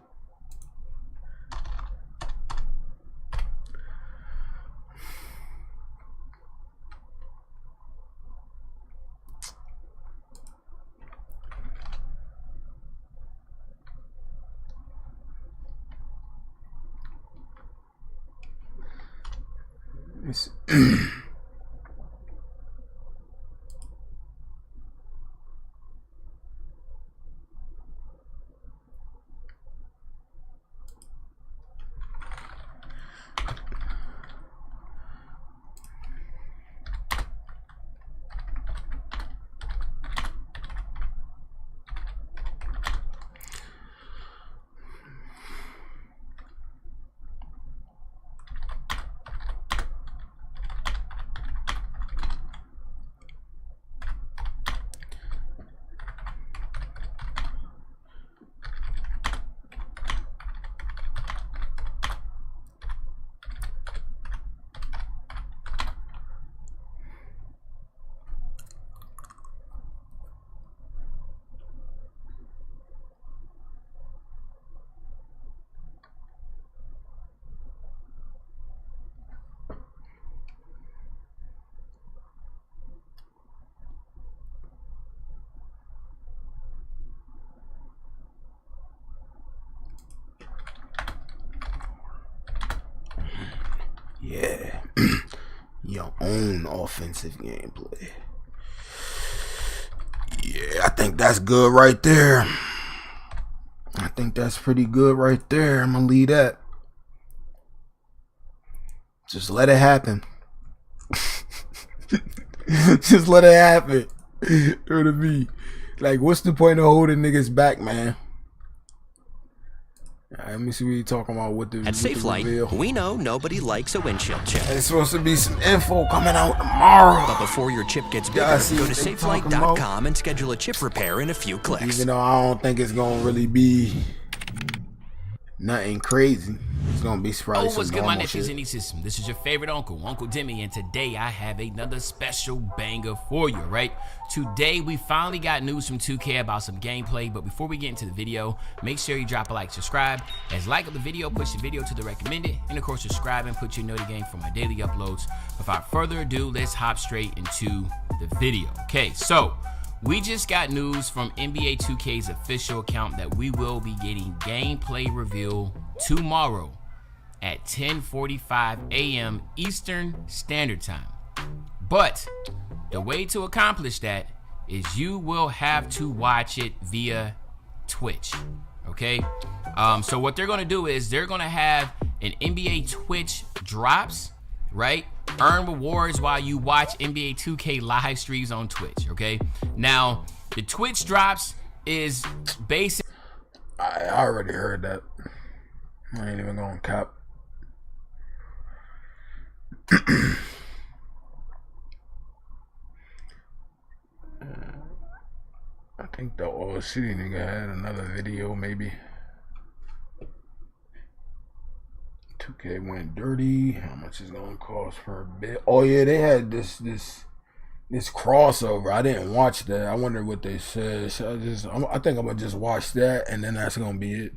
Yeah. Your own offensive gameplay. Yeah, I think that's good right there. I think that's pretty good right there. I'm gonna leave that. Just let it happen. Just let it happen. You know what I mean? Like, what's the point of holding niggas back, man? Right, let me see what you're talking about with the At Safelight, we know nobody likes a windshield chip. There's supposed to be some info coming out tomorrow. But before your chip gets bigger, go to Safelight.com and schedule a chip repair in a few clicks. Even though I don't think it's gonna really be nothing crazy. It's gonna be probably what's good, my nephews shit. and nieces? This is your favorite uncle, Uncle Demi, and today I have another special banger for you, right? Today we finally got news from 2K about some gameplay, but before we get into the video, make sure you drop a like, subscribe. As like of the video, push the video to the recommended, and of course subscribe and put your noti game for my daily uploads. Without further ado, let's hop straight into the video. Okay, so we just got news from NBA 2K's official account that we will be getting gameplay reveal tomorrow at 10:45 a.m. Eastern Standard Time. But the way to accomplish that is you will have to watch it via Twitch, okay? So what they're gonna do is they're gonna have an NBA Twitch drops, right? Earn rewards while you watch NBA 2K live streams on Twitch, okay? Now, the Twitch drops is basic. I already heard that. I ain't even gonna cap. I think the old city nigga had another video, maybe. 2K went dirty. How much is gonna cost per bit? Oh yeah, they had this crossover. I didn't watch that. I wonder what they said. So I think I'm gonna just watch that, and then that's gonna be it.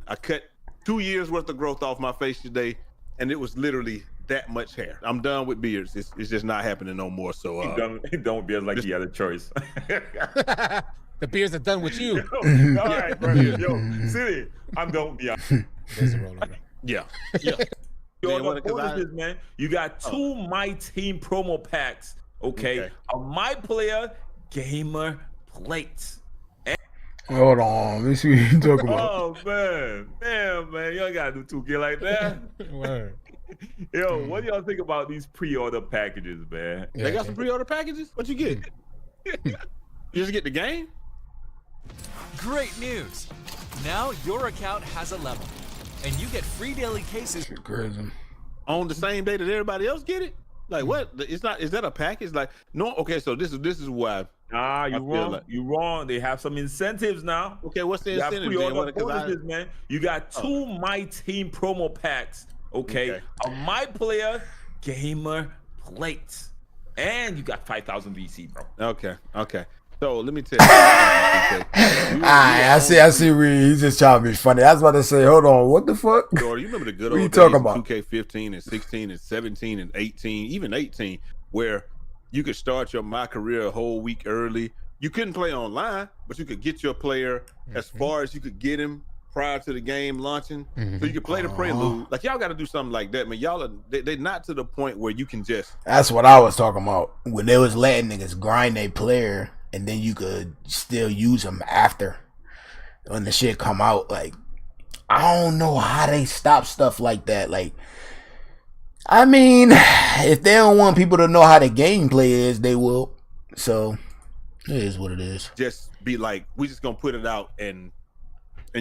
I cut 2 years worth of growth off my face today, and it was literally that much hair. I'm done with beards. It's just not happening no more. So don't be like he had a choice. The beards are done with you. All right, bro. Yo, silly. I'm done with beard. There's a roll on that. Yeah. Yo, the bonuses, man. You got 2 My Team promo packs. Okay. A My Player Gamer plates. Hold on, let me see what you talking about. Oh man, damn man, y'all gotta do 2K like that. Word. Yo, what do y'all think about these pre-order packages, man? They got some pre-order packages? What you get? You just get the game? Great news! Now your account has a level, and you get free daily cases. Crazy. On the same day that everybody else get it? Like what? It's not. Is that a package? Like no. Okay, so this is why. Nah, you wrong. You wrong. They have some incentives now. Okay, what's the incentive? Bonuses, man. You got 2 My Team promo packs. Okay. A My Player Gamer plates, and you got 5,000 VC, bro. Okay. So let me tell you. I see where he's just trying to be funny. I was about to say, hold on, what the fuck? Jordan, you remember the good What old you days talking of about? 2K15 and 16 and 17 and 18, even 18, where you could start your My Career a whole week early. You couldn't play online, but you could get your player as far as you could get him prior to the game launching. So you could play the prelude. Like y'all got to do something like that, man. Y'all they're not to the point where you can just. That's what I was talking about. When they was letting niggas grind their player, and then you could still use them after when the shit come out. Like, I don't know how they stop stuff like that. Like, I mean, if they don't want people to know how the gameplay is, they will. So it is what it is. Just be like, we just gonna put it out and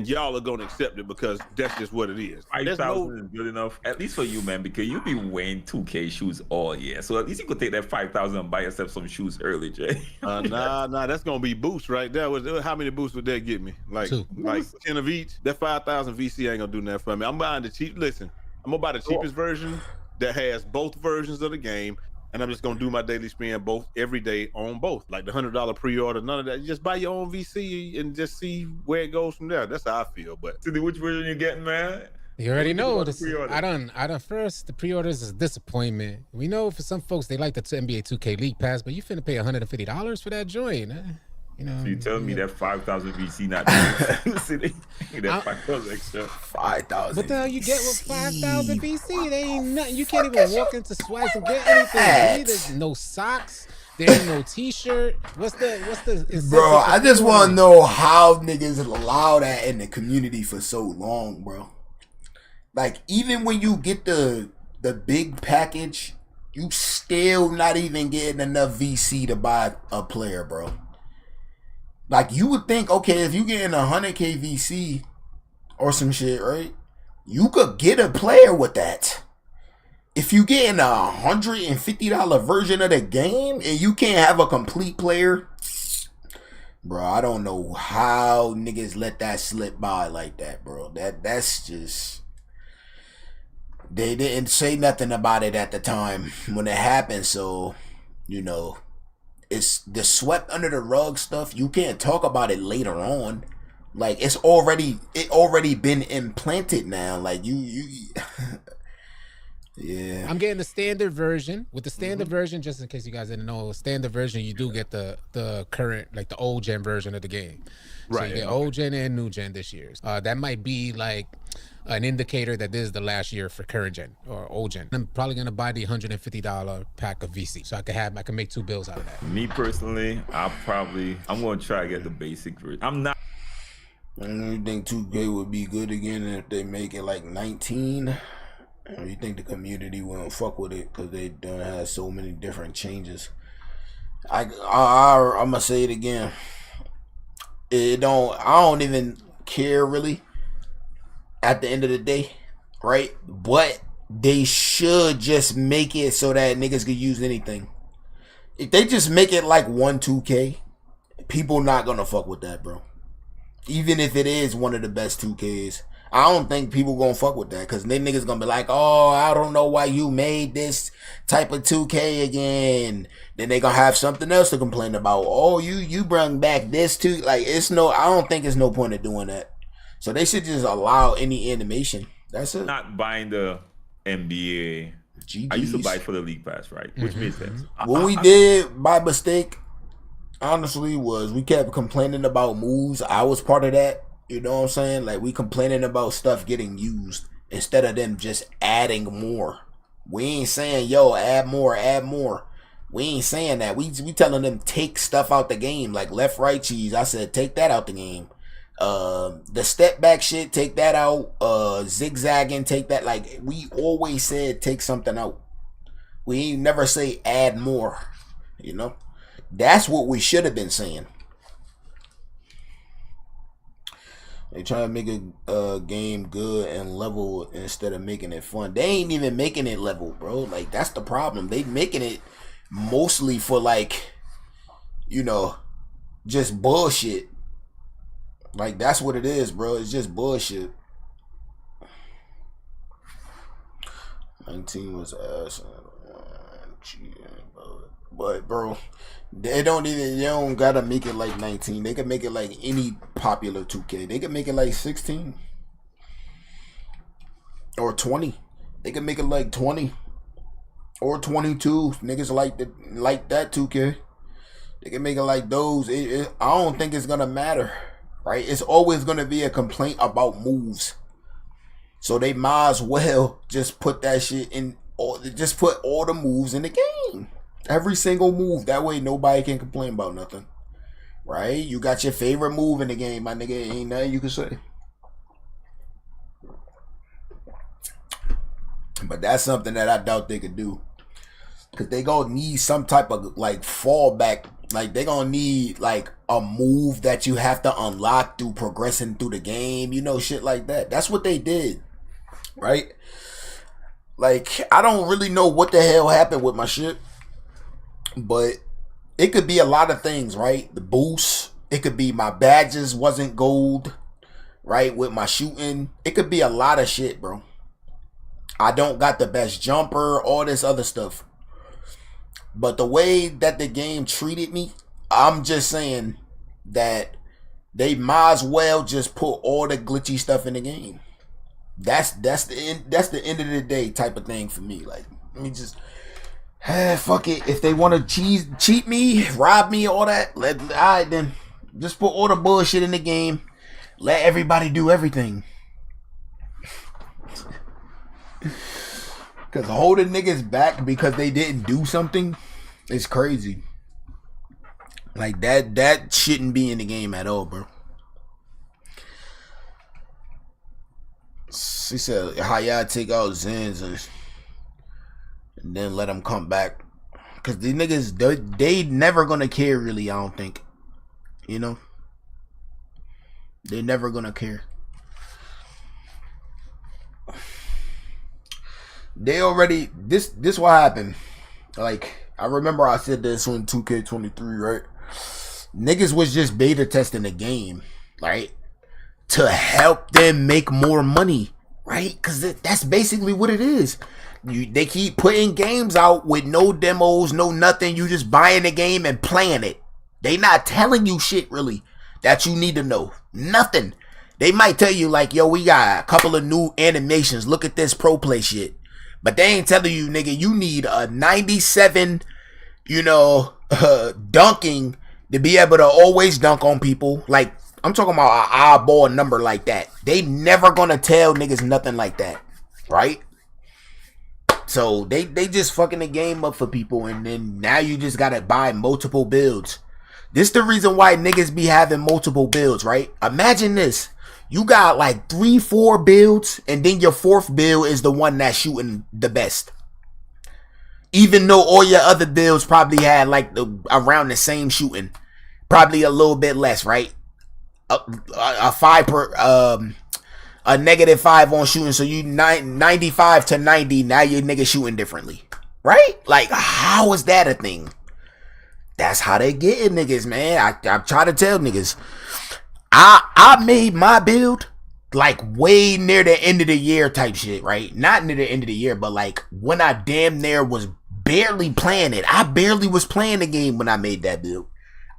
y'all are gonna accept it because that's just what it is. 5,000 is good enough, at least for you, man, because you be wearing 2K shoes all year. So at least you could take that 5,000 and buy yourself some shoes early, Jay. Nah, that's gonna be boosts right there. How many boosts would that get me? Like 10 of each. That 5,000 VC ain't gonna do nothing for me. I'm buying the cheap. Listen, I'm gonna buy the cheapest version that has both versions of the game, and I'm just gonna do my daily spin both every day on both. Like the $100 pre-order, none of that. You just buy your own VC and just see where it goes from there. That's how I feel. But Cindy, which version you getting, man? You already know. I done first. The pre-orders is a disappointment. We know for some folks they like the NBA 2K League Pass, but you finna pay $150 for that joint. You know, so you telling me that 5,000 VC not Cindy? That 5,000 extra. 5,000. What the hell you get with 5,000 VC? They ain't nothing. You can't even walk into Swipes and get anything. There's no socks. There ain't no T-shirt. What's the bro? I just want to know how niggas allow that in the community for so long, bro. Like even when you get the big package, you still not even getting enough VC to buy a player, bro. Like you would think, okay, if you getting 100K VC or some shit, right? You could get a player with that. If you getting $150 version of the game and you can't have a complete player, bro, I don't know how niggas let that slip by like that, bro. That's just. They didn't say nothing about it at the time when it happened, so you know. It's the swept under the rug stuff. You can't talk about it later on. Like it already been implanted now. Like you yeah. I'm getting the standard version. With the standard version, just in case you guys didn't know, standard version you do get the current, like the old gen version of the game. Right. So you get old gen and new gen this year. That might be like an indicator that this is the last year for current gen or old gen. I'm probably gonna buy the $150 pack of VC so I can make 2 bills out of that. Me personally, I'm gonna try to get the basic version. I'm not. I don't think 2K would be good again if they make it like 19. Or you think the community won't fuck with it because they done have so many different changes? I'm gonna say it again. I don't even care really. At the end of the day, right? But they should just make it so that niggas can use anything. If they just make it like 2K, people not gonna fuck with that, bro. Even if it is one of the best 2Ks, I don't think people gonna fuck with that because then niggas gonna be like, oh, I don't know why you made this type of 2K again. Then they gonna have something else to complain about. Oh, you bring back this too. Like I don't think there's no point of doing that. So they should just allow any animation. That's it. Not buying the NBA I used to buy it for the league pass, right? Which made sense. What we did by mistake, honestly, was we kept complaining about moves. I was part of that. You know what I'm saying? Like, we complaining about stuff getting used instead of them just adding more. We ain't saying, yo, add more, add more. We ain't saying that. We telling them take stuff out the game, like left, right cheese. I said take that out the game. The step back shit, take that out. Zigzagging, take that. Like, we always said take something out. We ain't never say add more. You know, that's what we should have been saying. They try to make a game good and level instead of making it fun. They ain't even making it level, bro. Like, that's the problem. They making it mostly for, like, you know, just bullshit. Like, that's what it is, bro. It's just bullshit. 19 was ass. But bro, they don't gotta make it like 19. They can make it like any popular 2K. They can make it like 16 or 20. They can make it like 20 or 22. Niggas like that 2K. They can make it like those. I don't think it's gonna matter, right? It's always gonna be a complaint about moves. So they might as well just put that shit in, or just put all the moves in the game. Every single move. That way nobody can complain about nothing. Right? You got your favorite move in the game, my nigga. Ain't nothing you can say. But that's something that I doubt they could do. Because they gonna need some type of, like, fallback. Like, they gonna need, like, a move that you have to unlock through progressing through the game. You know, shit like that. That's what they did. Right? Like, I don't really know what the hell happened with my shit. But it could be a lot of things, right? The boost. It could be my badges wasn't gold, right? With my shooting. It could be a lot of shit, bro. I don't got the best jumper, all this other stuff. But the way that the game treated me, I'm just saying that they might as well just put all the glitchy stuff in the game. That's the end of the day type of thing for me. Like, let me just... fuck it. If they want to cheat me, rob me, all that, alright then. Just put all the bullshit in the game. Let everybody do everything. Because holding niggas back because they didn't do something is crazy. Like, that shouldn't be in the game at all, bro. She said, how y'all take out Zens and then let them come back, because these niggas, they never gonna care, really. I don't think, you know, they never gonna care. They already, this what happened. Like, I remember I said this on 2K23, right? Niggas was just beta testing the game, right, to help them make more money, right? Because that's basically what it is. They keep putting games out with no demos, no nothing. You just buying the game and playing it. They not telling you shit, really, that you need to know. Nothing. They might tell you, like, yo, we got a couple of new animations. Look at this pro play shit. But they ain't telling you, nigga, you need a 97, you know, dunking to be able to always dunk on people. Like, I'm talking about an eyeball number like that. They never gonna tell niggas nothing like that, right? So they just fucking the game up for people, and then now you just gotta buy multiple builds. This the reason why niggas be having multiple builds, right? Imagine this. You got like 3-4 builds, and then your fourth build is the one that's shooting the best. Even though all your other builds probably had like around the same shooting. Probably a little bit less, right? A -5 on shooting, so you 95 to 90. Now your nigga shooting differently, right? Like, how is that a thing? That's how they getting niggas, man. I try to tell niggas. I made my build like way near the end of the year type shit, right? Not near the end of the year, but like when I damn near was barely playing it. I barely was playing the game when I made that build.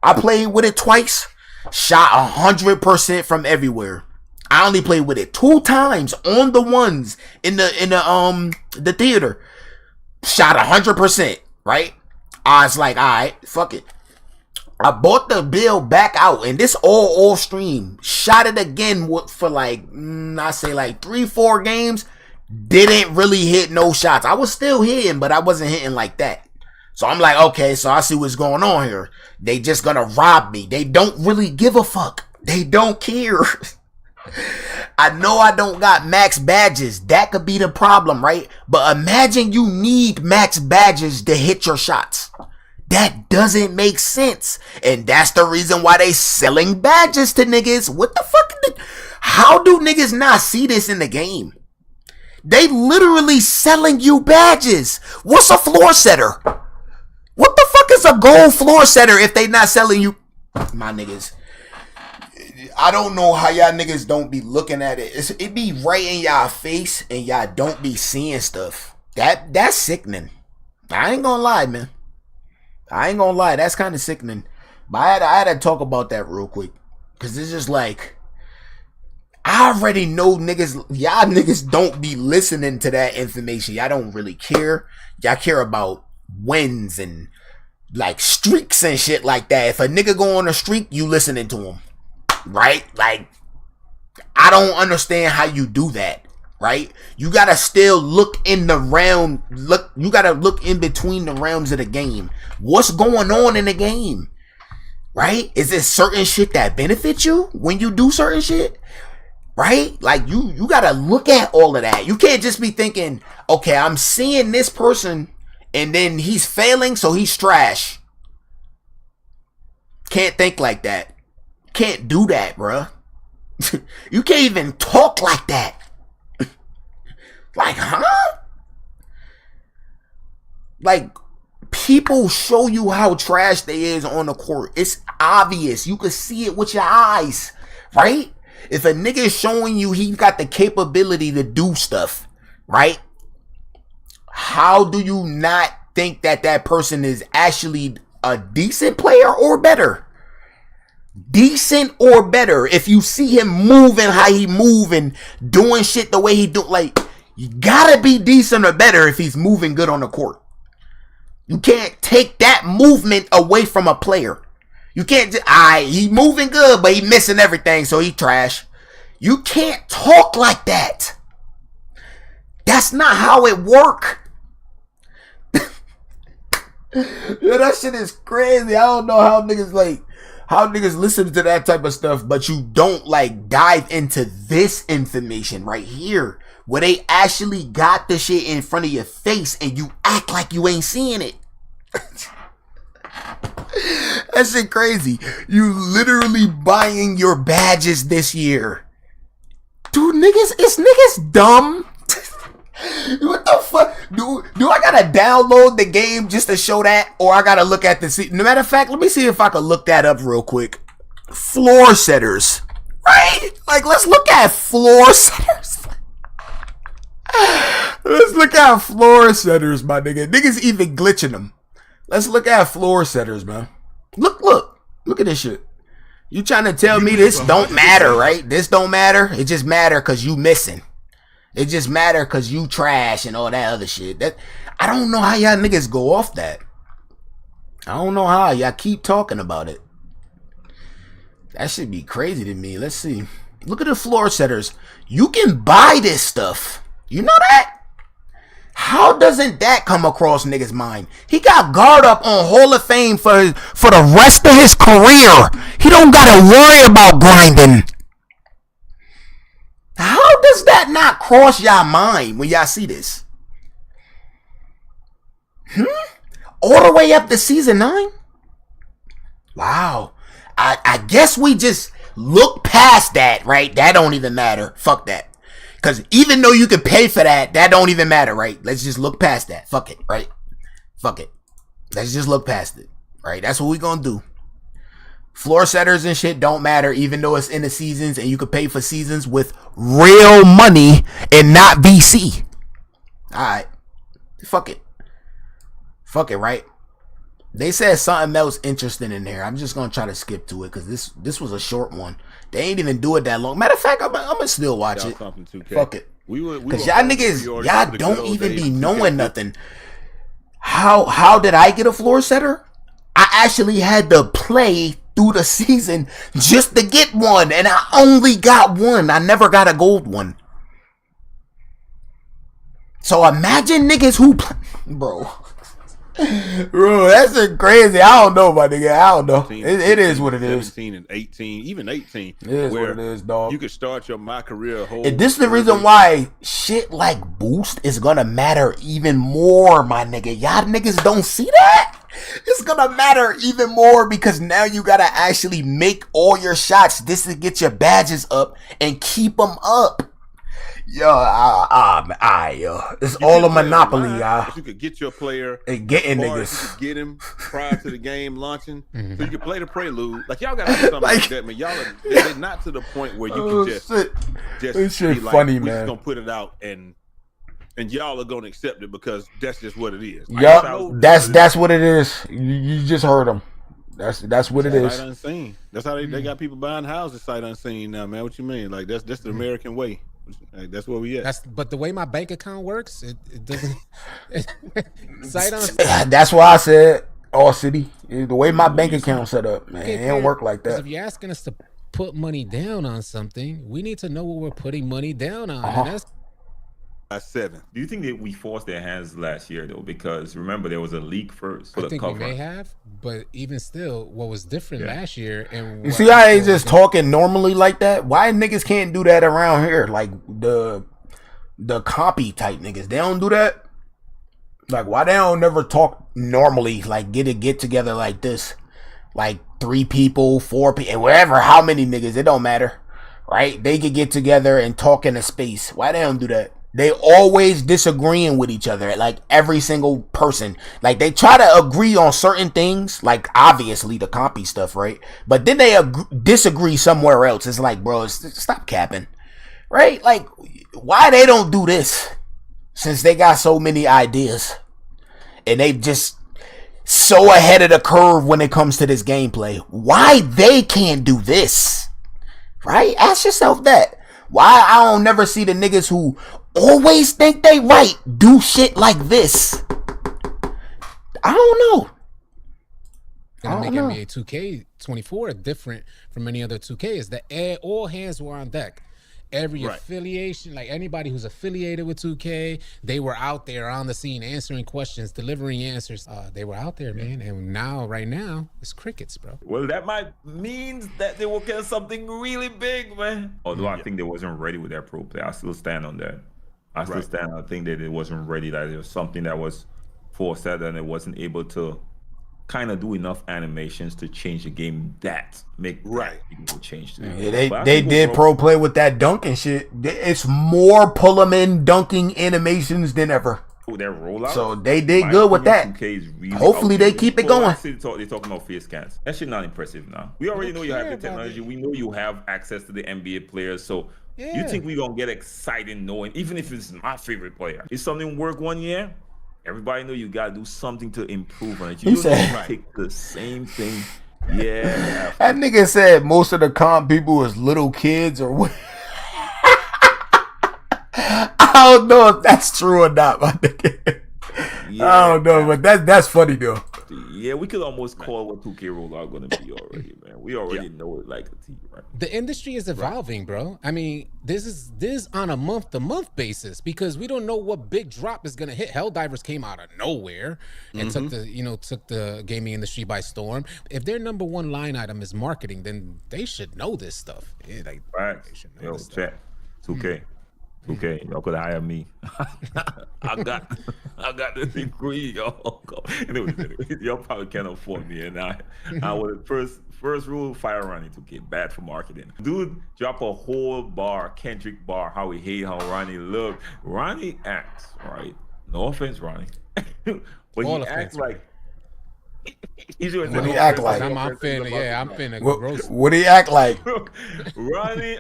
I played with it twice, shot 100% from everywhere. I only played with it 2 times on the ones in the theater. shot 100%, right? I was like, all right, fuck it. I bought the bill back out, and this all stream. Shot it again for like, I say like 3-4 games. Didn't really hit no shots. I was still hitting, but I wasn't hitting like that. So I'm like, okay, so I see what's going on here. They just gonna rob me. They don't really give a fuck. They don't care. I know I don't got max badges. That could be the problem, right? But imagine you need max badges to hit your shots. That doesn't make sense. And that's the reason why they selling badges to niggas. What the fuck? How do niggas not see this in the game? They literally selling you badges. What's a floor setter? What the fuck is a gold floor setter if they not selling you? My niggas. I don't know how y'all niggas don't be looking at it. It be right in y'all face and y'all don't be seeing stuff. That's sickening. I ain't gonna lie, man. I ain't gonna lie. That's kind of sickening. But I had to talk about that real quick. Because it's just like, I already know niggas, y'all niggas don't be listening to that information. Y'all don't really care. Y'all care about wins and like streaks and shit like that. If a nigga go on a streak, you listening to him. Right? Like, I don't understand how you do that. Right? You gotta still look in the realm. You gotta look in between the realms of the game. What's going on in the game? Right? Is there certain shit that benefits you when you do certain shit? Right? Like, you gotta look at all of that. You can't just be thinking, okay, I'm seeing this person and then he's failing, so he's trash. Can't think like that. Can't do that, bruh. You can't even talk like that. Like, huh? Like, people show you how trash they is on the court. It's obvious. You can see it with your eyes, right? If a nigga is showing you he got the capability to do stuff, right? How do you not think that that person is actually a decent player or better? Decent or better. If you see him moving how he moving, doing shit the way he do, like, you gotta be decent or better if he's moving good on the court. You can't take that movement away from a player. You can't just, he moving good, but he missing everything, so he trash. You can't talk like that. That's not how it work. Yeah, that shit is crazy. I don't know how niggas listen to that type of stuff, but you don't like dive into this information right here, where they actually got the shit in front of your face and you act like you ain't seeing it. That shit crazy. You literally buying your badges this year. Dude, is niggas dumb? What the fuck? Do I gotta download the game just to show that? Or I gotta look at the... No matter of fact, let me see if I can look that up real quick. Floor setters. Right? Like, let's look at floor setters. Let's look at floor setters, my nigga. Niggas even glitching them. Let's look at floor setters, man. Look at this shit. You trying to tell me this don't matter, right? This don't matter. It just matter because you missing. It just matter because you trash and all that other shit. That, I don't know how y'all niggas go off that. I don't know how. Y'all keep talking about it. That should be crazy to me. Let's see. Look at the floor setters. You can buy this stuff. You know that? How doesn't that come across niggas' mind? He got guard up on Hall of Fame for the rest of his career. He don't gotta worry about grinding. How does that not cross y'all mind when y'all see this? All the way up to season 9? Wow. I guess we just look past that, right? That don't even matter. Fuck that. Because even though you can pay for that, that don't even matter, right? Let's just look past that. Fuck it, right? Fuck it. Let's just look past it, right? That's what we gonna do. Floor setters and shit don't matter, even though it's in the seasons and you can pay for seasons with real money and not VC. Alright. Fuck it. Fuck it, right? They said something else interesting in there. I'm just gonna try to skip to it because this was a short one. They ain't even do it that long. Matter of fact, I'm gonna still watch it. Fuck it. Because y'all niggas, y'all don't even be knowing nothing. How did I get a floor setter? I actually had to play through the season just to get one, and I only got one. I never got a gold one. So imagine niggas who bro. Bro, that's crazy. I don't know, my nigga. I don't know. It is what it is. 17 and 18, even 18. It is what it is, dog. You could start your my career whole. And this is the reason why shit like boost is gonna matter even more, my nigga. Y'all niggas don't see that? It's gonna matter even more because now you gotta actually make all your shots. This to get your badges up and keep them up. Yo, it's all a monopoly, y'all. You could get your player and getting niggas. niggas. You could get him prior to the game launching, so you can play the prelude. Like y'all gotta do something like that, man. Y'all they're not to the point where you can just this shit be like, funny, we man. just gonna put it out and y'all are gonna accept it because that's just what it is. Like, Yup, that's what it is. You just heard them. That's what it is. Sight unseen. That's how they got people buying houses sight unseen now, man. What you mean? Like that's the American way. Like, that's where we at. But the way my bank account works, it doesn't. Sight unseen. That's why I said all city. The way my bank account set up, man, it don't work like that. If you're asking us to put money down on something, we need to know what we're putting money down on. And that's 7. Do you think that we forced their hands last year though? Because remember there was a leak first for I the think cover. we may have, but even still, what was different last year and you see, I ain't just talking normally like that. Why niggas can't do that around here? Like the copy type niggas, they don't do that. Like why they don't never talk normally? Like get together like this, like 3 people, 4 people, wherever, how many niggas, it don't matter, right? They could get together and talk in a space. Why they don't do that? They always disagreeing with each other, like every single person. Like they try to agree on certain things, like obviously the copy stuff, right? But then they disagree somewhere else. It's like, bro, stop capping, right? Like why they don't do this since they got so many ideas and they just so ahead of the curve when it comes to this gameplay. Why they can't do this, right? Ask yourself that. Why I don't never see the niggas who always think they right do shit like this. I don't know. Gonna make NBA 2K24 different from any other 2K is that all hands were on deck. Every affiliation, like anybody who's affiliated with 2K, they were out there on the scene answering questions, delivering answers. They were out there, man. And now, right now, it's crickets, bro. Well, that might mean that they will get something really big, man. Although I think they wasn't ready with their pro play. I still stand on that. I still stand on the thing that it wasn't ready, that it was something that was forced out and it wasn't able to kind of do enough animations to change the game that make people change the game. Yeah, they did pro play with that dunking shit. It's more pull them in dunking animations than ever. Their rollout. So they did good with that. Really hopefully they keep it going. They're talking about face scans. That shit not impressive now. We already know you have the technology. We know you have access to the NBA players. So you think we gonna get excited knowing, even if it's my favorite player, if something work 1 year, everybody know you gotta do something to improve on it. You don't take the same thing. Yeah. That nigga said most of the comp people is little kids or what? I don't know if that's true or not, my nigga. I don't know, but that's funny though. Yeah, we could almost call what 2K rollout gonna be already, man. We already know it like a T, right? The industry is evolving, bro. I mean, this is on a month-to-month basis because we don't know what big drop is gonna hit. Helldivers came out of nowhere and took the gaming industry by storm. If their number one line item is marketing, then they should know this stuff. Yeah, like, Yo, chat 2K. Okay, y'all could hire me. I got the degree, y'all. Y'all probably can't afford me, and I was first rule: fire Ronnie 2K. Bad for marketing. Dude, drop a whole bar, Kendrick bar. How we hate how Ronnie looked. Ronnie acts right. No offense, Ronnie, but he acts like. What do he act like? I'm finna. What do he act like? Ronnie,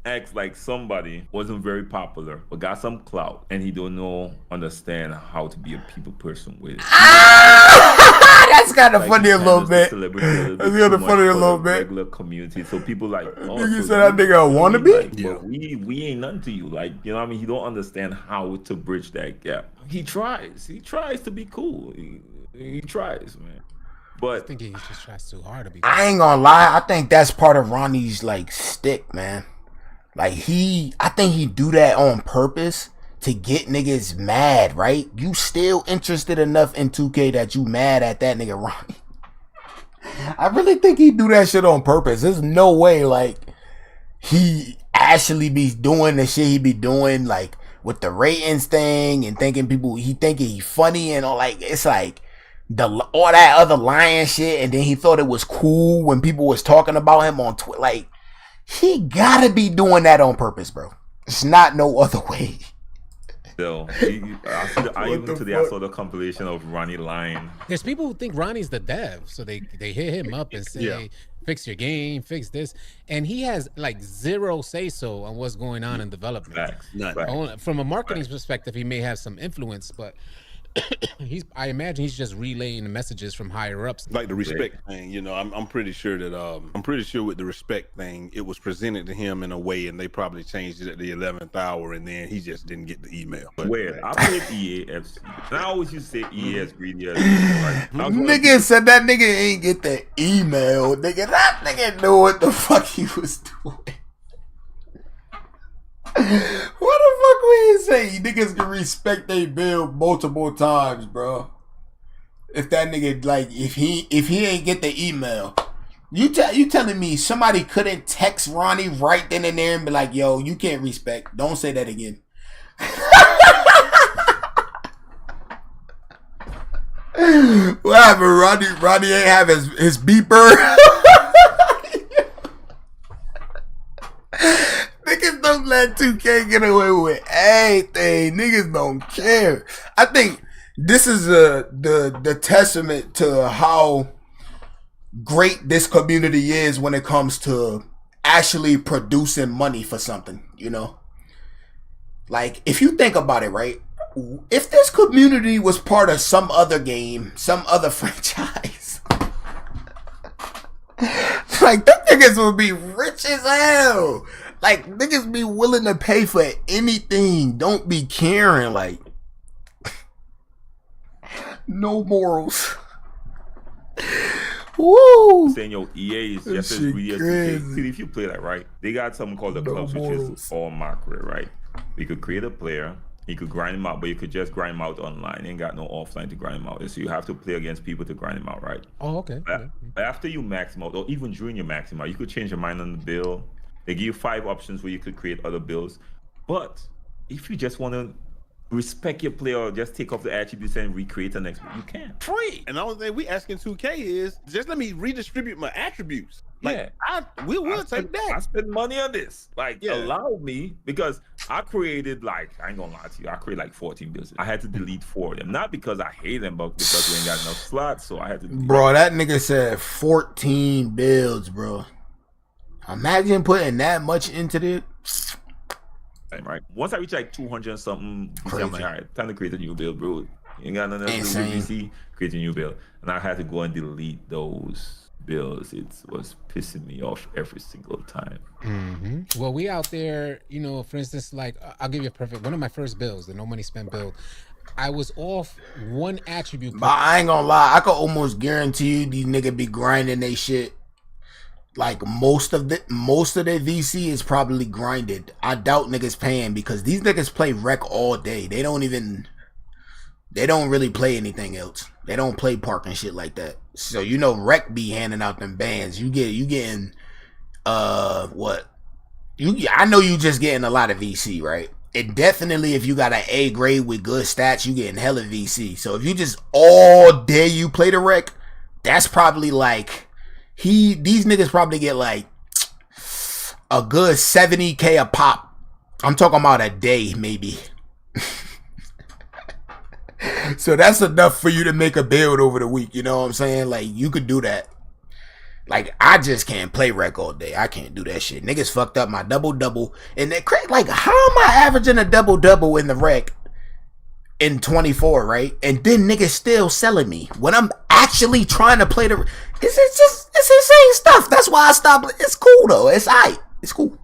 acts like somebody wasn't very popular but got some clout and he don't understand how to be a people person with it. That's kind of funny a little bit. That's kind of funny a little bit. Regular community, so people like, oh, You so said that nigga a wannabe? like, but we ain't nothing to you. Like, you know what I mean? You don't understand how to bridge that gap. He tries to be cool. He tries, man. But I think he just tries too hard to be. I ain't gonna lie. I think that's part of Ronnie's like stick, man. Like I think he do that on purpose to get niggas mad, right? You still interested enough in 2K that you mad at that nigga Ronnie. I really think he do that shit on purpose. There's no way like he actually be doing the shit he be doing, like with the ratings thing and thinking he funny and all. Like it's like all that other lying shit, and then he thought it was cool when people was talking about him on Twitter. Like, he gotta be doing that on purpose, bro. It's not no other way. still, I even today I saw the compilation of Ronnie lying. There's people who think Ronnie's the dev, so they hit him up and say, fix your game, fix this, and he has like zero say so on what's going on in development. From a marketing perspective, he may have some influence, but I imagine he's just relaying the messages from higher ups. Like the respect thing, you know, I'm pretty sure that with the respect thing, it was presented to him in a way, and they probably changed it at the 11th hour, and then he just didn't get the email. Where I played EAFC, and I always used to say EA's greedy. Nigga said that nigga ain't get the email. Nigga, that nigga knew what the fuck he was doing. What the fuck we say? Niggas can respect they bill multiple times, bro. If that nigga like if he ain't get the email, you telling me somebody couldn't text Ronnie right then and there and be like, yo, you can't respect. Don't say that again. What happened? Ronnie ain't have his beeper. Niggas don't let 2K get away with anything. Niggas don't care. I think this is the testament to how great this community is when it comes to actually producing money for something, you know? Like, if you think about it, right? If this community was part of some other game, some other franchise, like, them niggas would be rich as hell. Like, niggas be willing to pay for anything. Don't be caring. Like, no morals. Woo! Saying yo, EA is just as greedy as 2K. See, if you play that right, they got something called the clubs, which is all macro, right? You could create a player, you could grind him out, but you could just grind him out online. You ain't got no offline to grind him out. So you have to play against people to grind him out, right? Oh, okay. After you max him out, or even during your max him out, you could change your mind on the build. They give you 5 options where you could create other builds. But if you just want to respect your player or just take off the attributes and recreate the next one, you can. Free. And the only thing we asking 2K is just let me redistribute my attributes. Like, we will take that. I spend money on this. Like, allow me, because I created, like, I ain't gonna lie to you, I created like 14 builds. I had to delete 4 of them. Not because I hate them, but because we ain't got enough slots, so I had to delete Bro, that nigga said 14 builds, bro. Imagine putting that much into this. Right. Once I reach like 200 and something, I'm like, all right, time to create a new build, bro. You ain't got nothing else to do with DC, create a new build. And I had to go and delete those builds. It was pissing me off every single time. Mm-hmm. Well, we out there, you know, for instance, like, I'll give you a perfect, one of my first builds, the no money spent build. I was off one attribute. But I ain't gonna lie, I could almost guarantee you these niggas be grinding they shit. Like most of the VC is probably grinded. I doubt niggas paying because these niggas play rec all day. They don't really play anything else. They don't play park and shit like that. So you know rec be handing out them bands. You getting what? I know you just getting a lot of VC, right? And definitely if you got an A grade with good stats, you getting hella VC. So if you just all day you play the rec, that's probably like these niggas probably get like a good 70K a pop. I'm talking about a day, maybe. So that's enough for you to make a build over the week. You know what I'm saying? Like, you could do that. Like, I just can't play rec all day. I can't do that shit. Niggas fucked up my double-double. And they like, how am I averaging a double-double in the rec in 24, right? And then niggas still selling me when I'm actually trying to play the. It's insane stuff. That's why I stopped. It's cool though. It's aight. It's cool.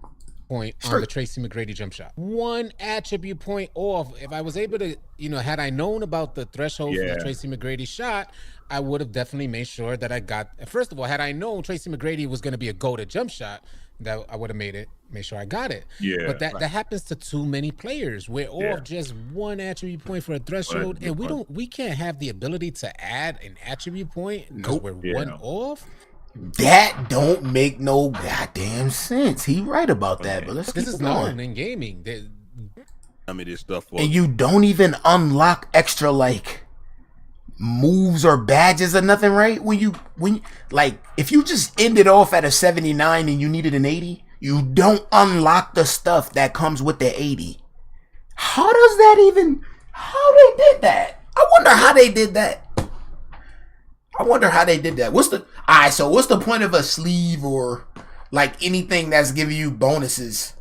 Point on the Tracy McGrady jump shot. 1 attribute point off. If I was able to, had I known about the threshold for the Tracy McGrady shot, I would have definitely made sure that I got. First of all, had I known Tracy McGrady was going to be a go to jump shot, that I would have made sure I got it. Yeah. But that happens to too many players. We're off just 1 attribute point for a threshold, and we can't have the ability to add an attribute point because we're 1 off. That don't make no goddamn sense. He right about that, but this is known in gaming. I mean, this stuff. And you don't even unlock extra like moves or badges or nothing, right? When you like, if you just ended off at a 79 and you needed an 80, you don't unlock the stuff that comes with the 80. How does that even? How they did that? I wonder how they did that. What's the point of a sleeve or like anything that's giving you bonuses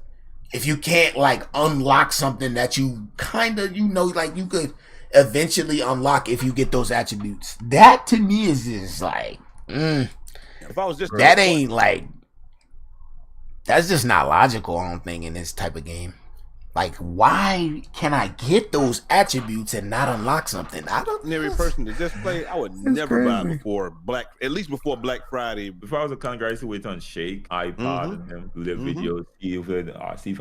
if you can't like unlock something that you kind of like you could eventually unlock if you get those attributes? That to me is just like if I was just that ain't like, that's just not logical, I don't think, in this type of game. Like, why can I get those attributes and not unlock something? I don't. Every person to just play, I would never buy before at least before Black Friday. If I was a content creator, I used to wait on Shake, iPod, and them do their videos, see if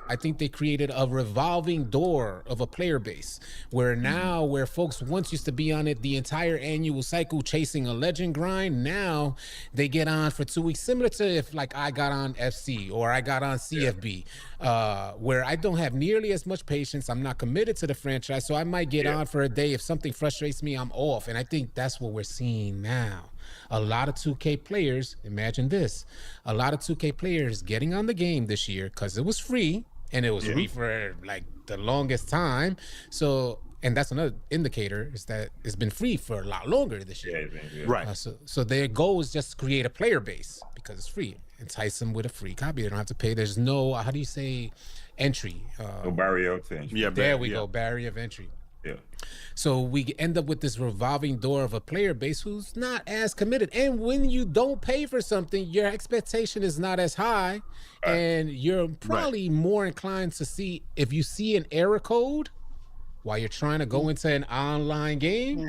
I think they created a revolving door of a player base where now where folks once used to be on it the entire annual cycle chasing a legend grind, now they get on for 2 weeks, similar to if like I got on FC or I got on CFB, where I don't have nearly as much patience. I'm not committed to the franchise, so I might get on for a day. If something frustrates me, I'm off. And I think that's what we're seeing now. A lot of 2K players, imagine this, a lot of 2K players getting on the game this year because it was free. And it was free for like the longest time. So, and that's another indicator is that it's been free for a lot longer this year. Right. So their goal is just to create a player base because it's free. Entice them with a free copy. They don't have to pay. There's no, how do you say, entry? No barrier of entry. Yeah, there we go. Barrier of entry. Yeah. So we end up with this revolving door of a player base who's not as committed. And when you don't pay for something, your expectation is not as high. And you're probably more inclined to see, if you see an error code while you're trying to go into an online game,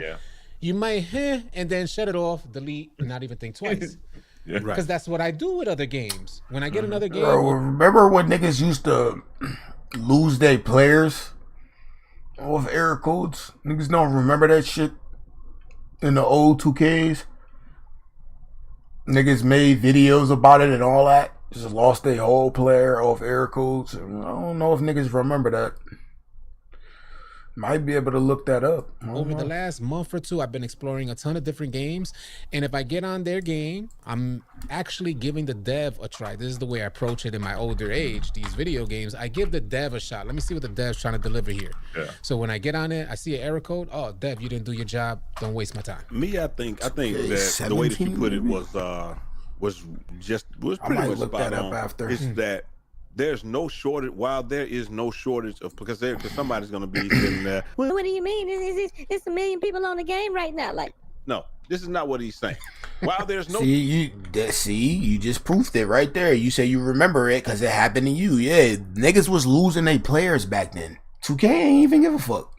you might, and then shut it off, delete, and not even think twice. Because that's what I do with other games. When I get another game. Bro, remember when niggas used to lose their players off error codes? Niggas don't remember that shit in the old 2Ks. Niggas made videos about it and all that. Just lost their whole player off error codes. I don't know if niggas remember that. Might be able to look that up. Over the last month or two, I've been exploring a ton of different games. And if I get on their game, I'm actually giving the dev a try. This is the way I approach it in my older age, these video games. I give the dev a shot. Let me see what the dev's trying to deliver here. So when I get on it, I see an error code. Oh, dev, you didn't do your job. Don't waste my time. Me, I think that the way that you put it was pretty much spot on. It's that there's no shortage. While there is no shortage of, because somebody's gonna be sitting there. What do you mean? It's a million people on the game right now. Like, no, this is not what he's saying. While there's no, you just proved it right there. You say you remember it because it happened to you. Yeah, niggas was losing their players back then. 2K ain't even give a fuck.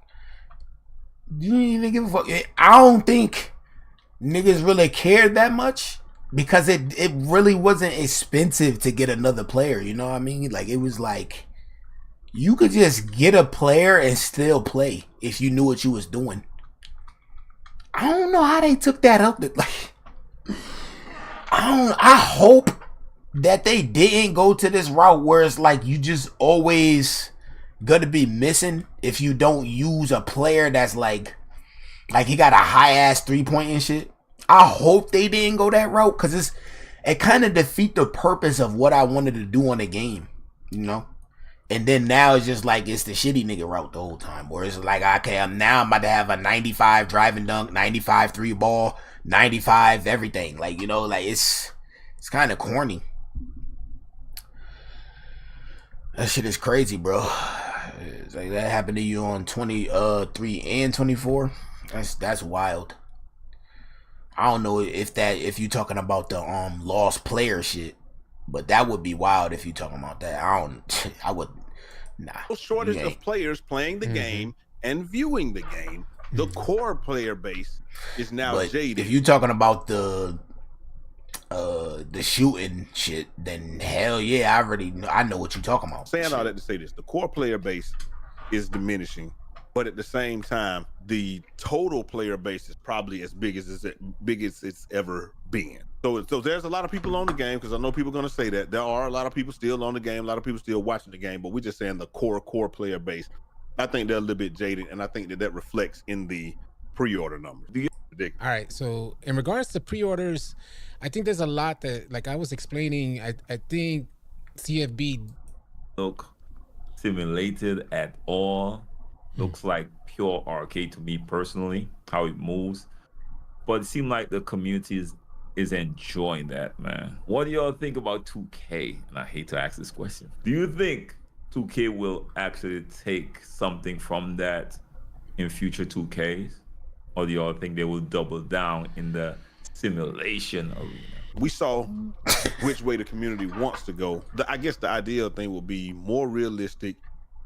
You didn't even give a fuck. I don't think niggas really cared that much. Because it really wasn't expensive to get another player, you know what I mean? Like, it was like, you could just get a player and still play if you knew what you was doing. I don't know how they took that up. Like, I hope that they didn't go to this route where it's like you just always gonna be missing if you don't use a player that's like he got a high ass 3-point and shit. I hope they didn't go that route because it kind of defeat the purpose of what I wanted to do on the game, you know? And then now it's just like it's the shitty nigga route the whole time, where it's like, okay, I'm about to have a 95 driving dunk, 95 3 ball, 95 everything. Like, you know, like it's kind of corny. That shit is crazy, bro. It's like that happened to you on 23 and 24. That's wild. I don't know if you talking about the lost player shit, but that would be wild if you talking about that. I would nah. Shortage of players playing the game and viewing the game. The core player base is now jaded. If you talking about the shooting shit, then hell yeah, I know what you're talking about. Saying all that to say this, the core player base is diminishing, but at the same time, the total player base is probably as big as it's ever been. So there's a lot of people on the game, because I know people are going to say that there are a lot of people still on the game, a lot of people still watching the game, but we're just saying the core player base. I think they're a little bit jaded, and I think that reflects in the pre-order numbers. All right, so in regards to pre-orders, I think there's a lot that, like I was explaining, I think CFB look simulated at all. Looks like pure arcade to me personally, how it moves. But it seems like the community is enjoying that, man. What do y'all think about 2K? And I hate to ask this question. Do you think 2K will actually take something from that in future 2Ks? Or do y'all think they will double down in the simulation arena? We saw which way the community wants to go. I guess the ideal thing would be more realistic,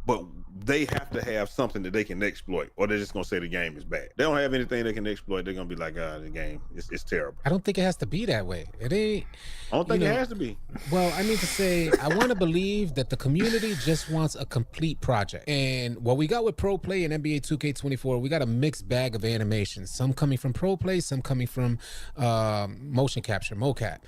but they have to have something that they can exploit, or they're just gonna say the game is bad. They don't have anything they can exploit. They're gonna be like, the game it's terrible. I don't think it has to be that way. It ain't. I don't think it has to be. Well, I mean to say, I want to believe that the community just wants a complete project. And what we got with Pro Play and NBA 2K24, we got a mixed bag of animations. Some coming from Pro Play, some coming from motion capture, mocap.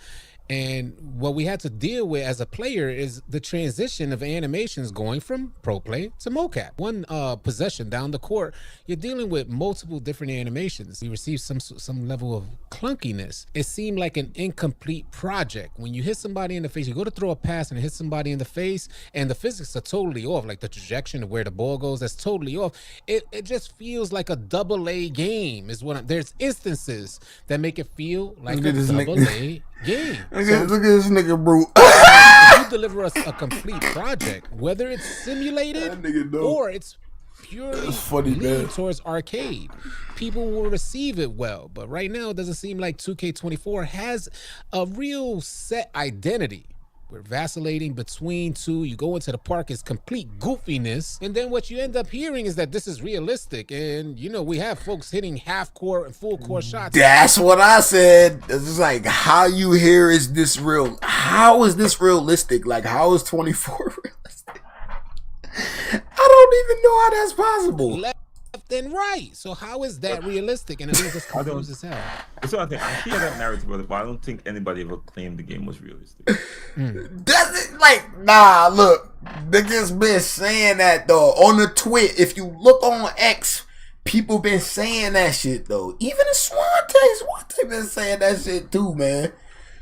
And what we had to deal with as a player is the transition of animations going from Pro Play to mocap. One possession down the court, you're dealing with multiple different animations. You receive some level of clunkiness. It seemed like an incomplete project. When you hit somebody in the face, you go to throw a pass and hit somebody in the face, and the physics are totally off. Like the trajectory of where the ball goes, that's totally off. It just feels like a AA game. There's instances that make it feel like a AA game. Look at this nigga, bro. If you deliver us a complete project, whether it's simulated or it's purely leaning towards arcade, people will receive it well. But right now, it doesn't seem like 2K24 has a real set identity. We're vacillating between two. You go into the park, it's complete goofiness. And then what you end up hearing is that this is realistic. And, we have folks hitting half-court and full-court shots. That's what I said. It's just like, how you hear is this real? How is this realistic? Like, how is 24 realistic? I don't even know how that's possible. Left and right. So how is that realistic? And it leaves us confused as hell. That's what I think. I hear that narrative, but I don't think anybody ever claimed the game was realistic. Does it nah, look, niggas been saying that though on the tweet. If you look on X, people been saying that shit though. Even the Swante been saying that shit too, man.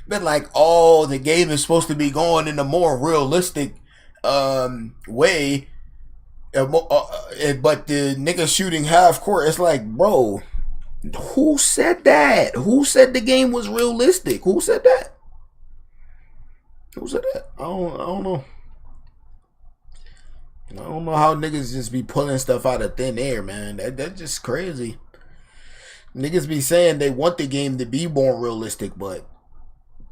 Been like, oh, the game is supposed to be going in a more realistic way. But the nigga shooting half court, it's like, bro, who said that? Who said the game was realistic? Who said that? Who said that? I don't know. I don't know how niggas just be pulling stuff out of thin air, man. That's just crazy. Niggas be saying they want the game to be more realistic, but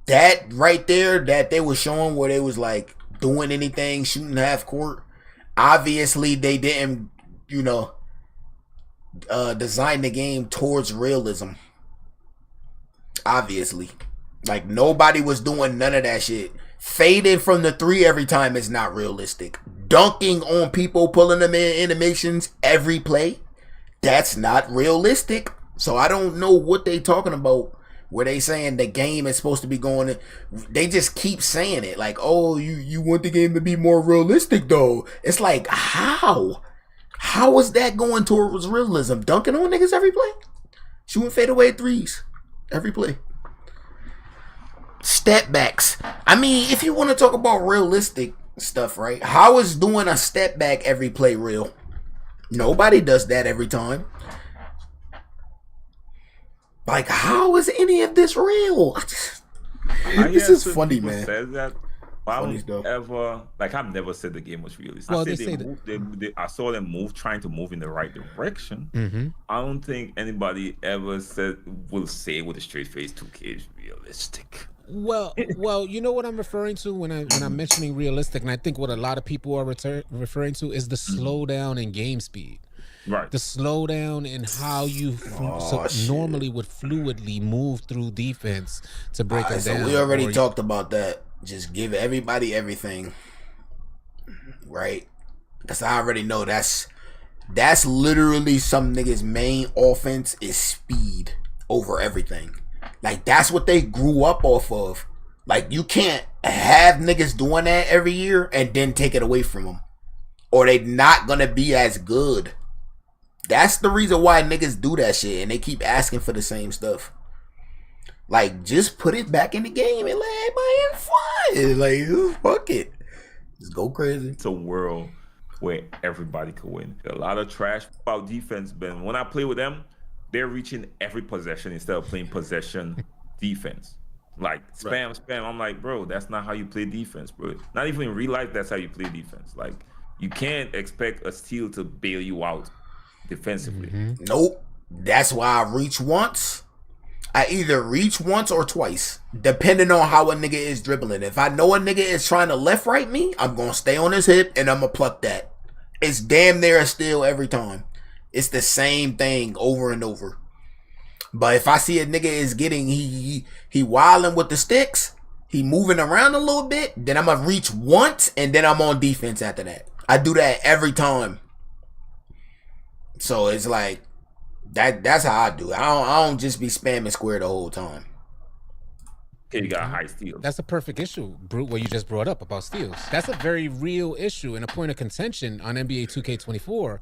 that right there that they was showing where they was like doing anything, shooting half court, obviously they didn't, design the game towards realism. Obviously. Like, nobody was doing none of that shit. Fading from the three every time is not realistic. Dunking on people, pulling them in animations every play, that's not realistic. So I don't know what they talking about where they saying the game is supposed to be going. They just keep saying it. Like, oh, you want the game to be more realistic, though. It's like, how? How is that going towards realism? Dunking on niggas every play? Shooting fadeaway threes every play? Step backs. I mean, if you want to talk about realistic stuff, right? How is doing a step back every play real? Nobody does that every time. Like, how is any of this real? This is funny, man. Says that, I Funny don't stuff. ever like. I've never said the game was realistic. Well, I they said say I saw them trying to move in the right direction. I don't think anybody ever will say with a straight face 2K is realistic. Well, you know what I'm referring to when I'm mentioning realistic, and I think what a lot of people are referring to is the slowdown in game speed. Right. The slowdown in how you normally would fluidly move through defense to break them down. So we already talked about that. Just give everybody everything, right? Because I already know that's literally some niggas' main offense is speed over everything. Like, that's what they grew up off of. Like, you can't have niggas doing that every year and then take it away from them, or they not gonna be as good. That's the reason why niggas do that shit, and they keep asking for the same stuff. Like, just put it back in the game and let everybody have fun. Like, fuck it. Just go crazy. It's a world where everybody could win. A lot of trash about defense, Ben. When I play with them, they're reaching every possession instead of playing possession defense. Like, spam. I'm like, bro, that's not how you play defense, bro. Not even in real life, that's how you play defense. Like, you can't expect a steal to bail you out defensively. Nope. That's why I reach once. I either reach once or twice, depending on how a nigga is dribbling. If I know a nigga is trying to left right me, I'm going to stay on his hip and I'm going to pluck that. It's damn near a steal every time. It's the same thing over and over. But if I see a nigga is getting, he wilding with the sticks, he moving around a little bit, then I'm going to reach once and then I'm on defense after that. I do that every time. So it's like, that's how I do it. I don't just be spamming square the whole time. Okay, you got high steals. That's a perfect issue, Brute, what you just brought up about steals. That's a very real issue and a point of contention on NBA 2K24,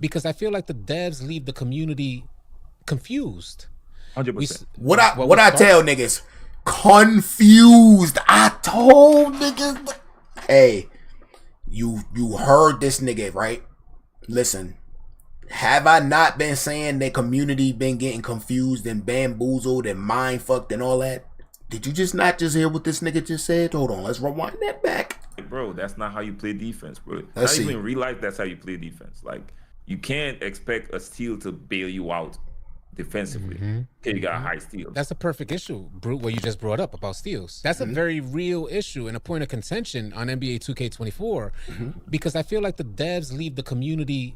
because I feel like the devs leave the community confused. 100%. What I tell niggas? Confused. I told niggas. Hey, you heard this nigga, right? Listen. Have I not been saying the community been getting confused and bamboozled and mind fucked and all that? Did you just not just hear what this nigga just said? Hold on, let's rewind that back. Bro, that's not how you play defense, bro. Let's not see. even in real life, that's how you play defense. Like, you can't expect a steal to bail you out defensively. Okay, you got high steals. That's a perfect issue, Brute, what you just brought up about steals. That's a very real issue and a point of contention on NBA 2K24, because I feel like the devs leave the community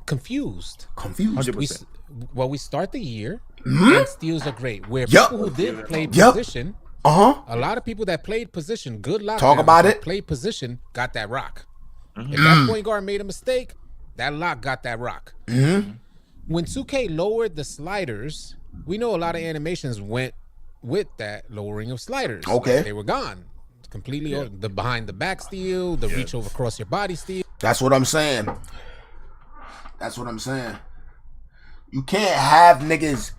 confused. 100%. We start the year and steals are great. Where people who did play position, a lot of people that played position, good lockdown, talk about it. Played position, got that rock. If that point guard made a mistake, that lock got that rock. When 2K lowered the sliders, we know a lot of animations went with that lowering of sliders. Okay, like, they were gone completely. The behind the back steal, the reach over across your body steal. That's what I'm saying. That's what I'm saying. You can't have niggas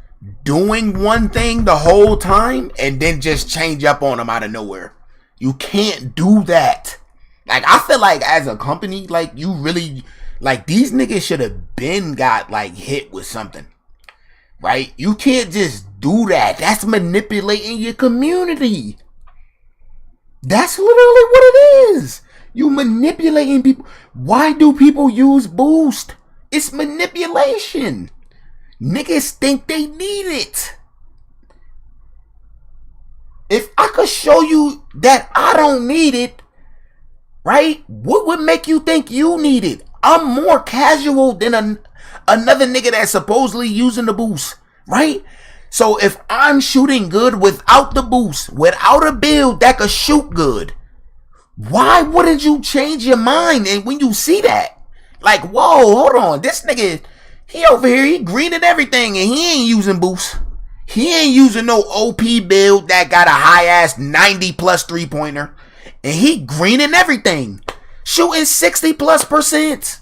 doing one thing the whole time and then just change up on them out of nowhere. You can't do that. Like, I feel like as a company, like, you really, like, these niggas should have been got, like, hit with something. Right? You can't just do that. That's manipulating your community. That's literally what it is. You manipulating people. Why do people use boost? It's manipulation. Niggas think they need it. If I could show you that I don't need it, right? What would make you think you need it? I'm more casual than another nigga that's supposedly using the boost, right? So if I'm shooting good without the boost, without a build that could shoot good, why wouldn't you change your mind? And when you see that, like, whoa, hold on. This nigga, he over here, he greening everything and he ain't using boost. He ain't using no OP build that got a high ass 90 plus 3-pointer. And he greening everything. Shooting 60+%.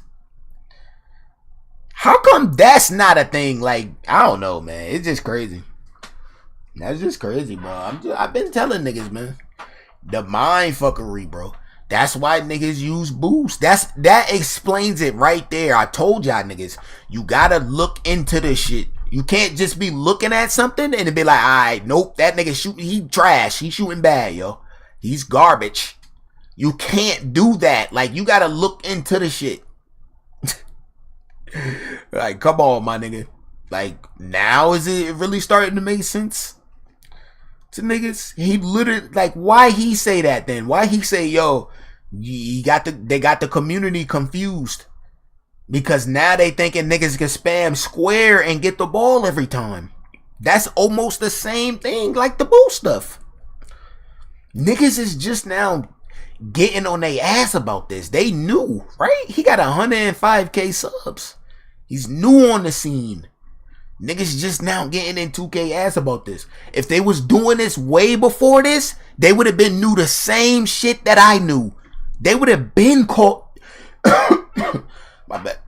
How come that's not a thing? Like, I don't know, man. It's just crazy. That's just crazy, bro. I've been telling niggas, man. The mind fuckery, bro. That's why niggas use boost. That explains it right there. I told y'all niggas, you gotta look into this shit. You can't just be looking at something and be like, alright, nope, that nigga shooting, he trash. He shooting bad, yo. He's garbage. You can't do that. Like, you gotta look into the shit. Like, come on, my nigga. Like, now is it really starting to make sense to niggas? He literally, like, why he say that then? Why he say, yo, they got the community confused? Because now they thinking niggas can spam square and get the ball every time. That's almost the same thing like the boot stuff. Niggas is just now getting on their ass about this. They knew, right? He got 105k subs. He's new on the scene. Niggas just now getting in 2K ass about this. If they was doing this way before this, they would have been knew the same shit that I knew. They would have been called my bad.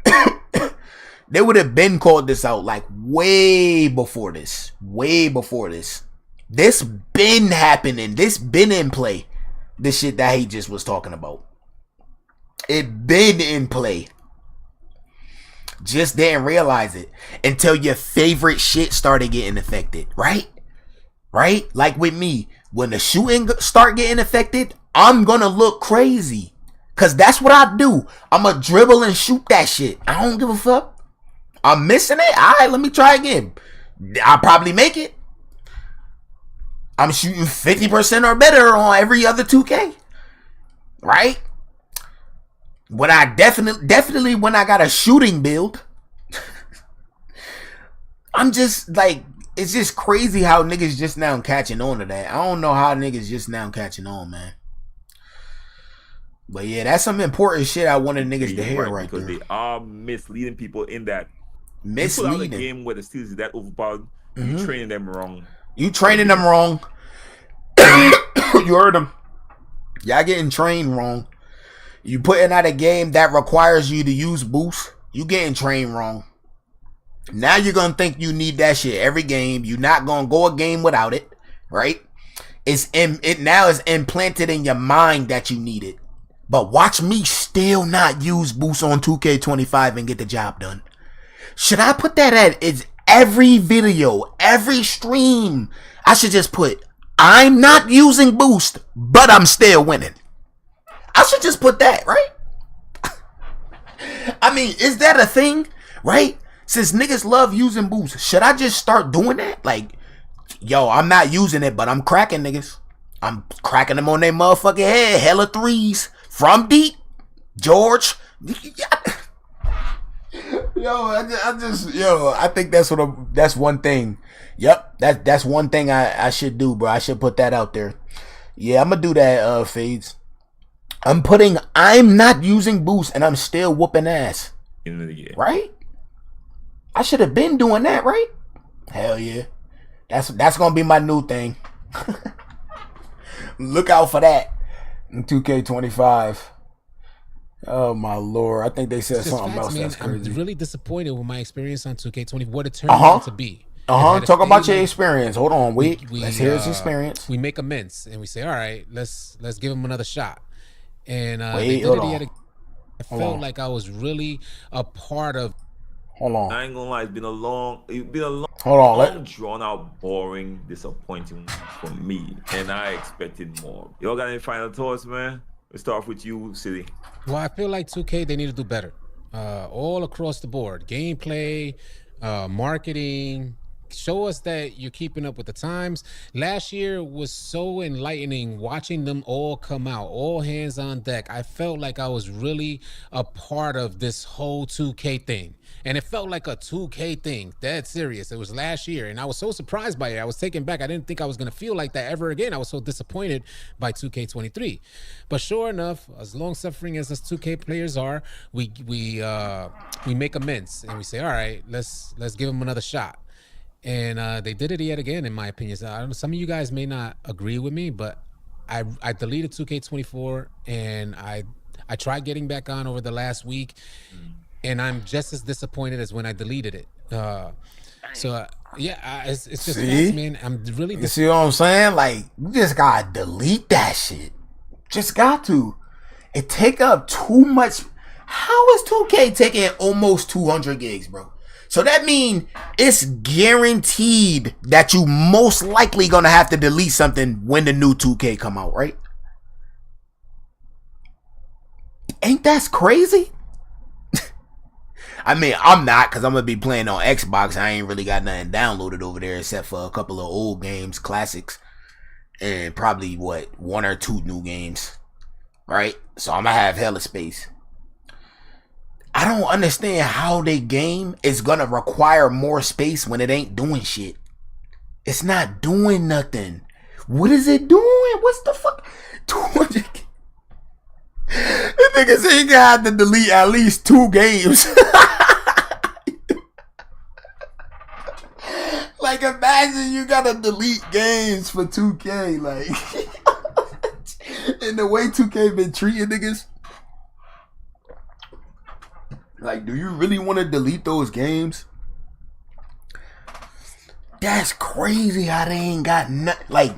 They would have been called this out like way before this. Way before this. This been happening. This been in play. This shit that he just was talking about. It been in play. Just didn't realize it until your favorite shit started getting affected, right? Right? Like with me, when the shooting start getting affected, I'm gonna look crazy. Cause that's what I do. I'ma dribble and shoot that shit. I don't give a fuck. I'm missing it. Alright, let me try again. I'll probably make it. I'm shooting 50% or better on every other 2K. Right? When I definitely when I got a shooting build, I'm just like, it's just crazy how niggas just now catching on to that. I don't know how niggas just now catching on, man. But yeah, that's some important shit I wanted niggas to hear right there. Because they are misleading people in that. Misleading. You put out a game where the Steelers is that overpowered, you training them wrong. You training them wrong. You heard them. Y'all getting trained wrong. You putting out a game that requires you to use boost. You getting trained wrong. Now you're gonna think you need that shit every game. You're not gonna go a game without it, right? It now is implanted in your mind that you need it. But watch me still not use boost on 2K25 and get the job done. Should I put that at is every video, every stream? I should just put, I'm not using boost, but I'm still winning. I should just put that, right? I mean, is that a thing, right? Since niggas love using boost, should I just start doing that? Like, yo, I'm not using it, but I'm cracking niggas. I'm cracking them on their motherfucking head. Hella threes from deep. George. I think that's one thing. Yep, that's one thing I should do, bro. I should put that out there. Yeah, I'm gonna do that, Fades. I'm not using boost and I'm still whooping ass. Right? I should have been doing that, right? Hell yeah. That's gonna be my new thing. Look out for that in 2K25. Oh my lord. I think they said something else that's crazy. I'm really disappointed with my experience on 2K20, what it turned out to be. Talk about your experience. Hold on, let's hear his experience. We make amends and we say, all right, let's give him another shot. And they did it yet. I felt like I was really a part of. Hold on. I ain't gonna lie, it's been a long, drawn out, boring, disappointing for me, and I expected more. Y'all got any final thoughts, man? Let's start off with you, City. Well, I feel like 2K, they need to do better, all across the board. Gameplay, marketing. Show us that you're keeping up with the times. Last year was so enlightening watching them all come out, all hands on deck. I felt like I was really a part of this whole 2K thing. And it felt like a 2K thing, dead serious. It was last year, and I was so surprised by it. I was taken back. I didn't think I was going to feel like that ever again. I was so disappointed by 2K23. But sure enough, as long-suffering as us 2K players are, we make amends, and we say, all right, let's give them another shot. And they did it yet again, in my opinion. So I don't know, some of you guys may not agree with me, but I deleted 2K24, and I tried getting back on over the last week, and I'm just as disappointed as when I deleted it. It's just facts, man. I'm really. You see what I'm saying? Like, you just gotta delete that shit. Just got to. It take up too much. How is 2K taking almost 200 gigs, bro? So that means it's guaranteed that you most likely gonna have to delete something when the new 2K come out, right? Ain't that crazy? I mean, I'm not, because I'm going to be playing on Xbox. I ain't really got nothing downloaded over there except for a couple of old games, classics, and probably, what, 1 or 2 new games, right? So I'm going to have hella space. I don't understand how they game is going to require more space when it ain't doing shit. It's not doing nothing. What is it doing? What's the fuck? 200. The nigga said he got to delete at least 2 games. Like, imagine you gotta delete games for 2K. Like, and the way 2K been treating niggas. Like, do you really want to delete those games? That's crazy how they ain't got nothing. Like,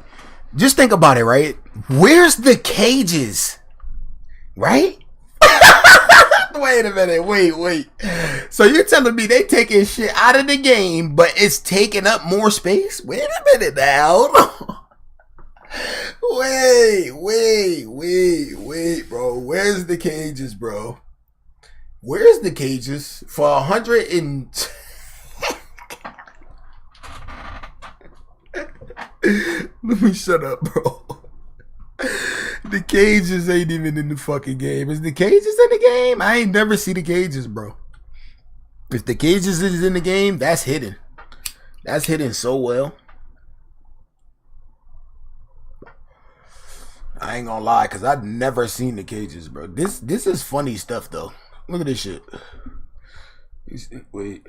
just think about it, right? Where's the cages? Right? Wait a minute. Wait. So you're telling me they taking shit out of the game, but it's taking up more space? Wait a minute now. Wait, bro. Where's the cages, bro? Where's the cages for 100 and... Let me shut up, bro. The cages ain't even in the fucking game. Is the cages in the game? I ain't never see the cages, bro. If the cages is in the game, that's hidden. That's hidden so well. I ain't gonna lie, because I've never seen the cages, bro. This is funny stuff, though. Look at this shit. Wait.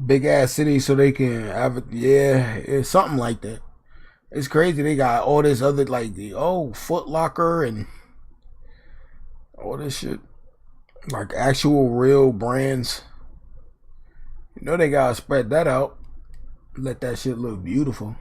Big ass city so they can have, yeah, it's something like that. It's crazy. They got all this other, like, Foot Locker and all this shit, like actual real brands. You know they gotta spread that out, let that shit look beautiful.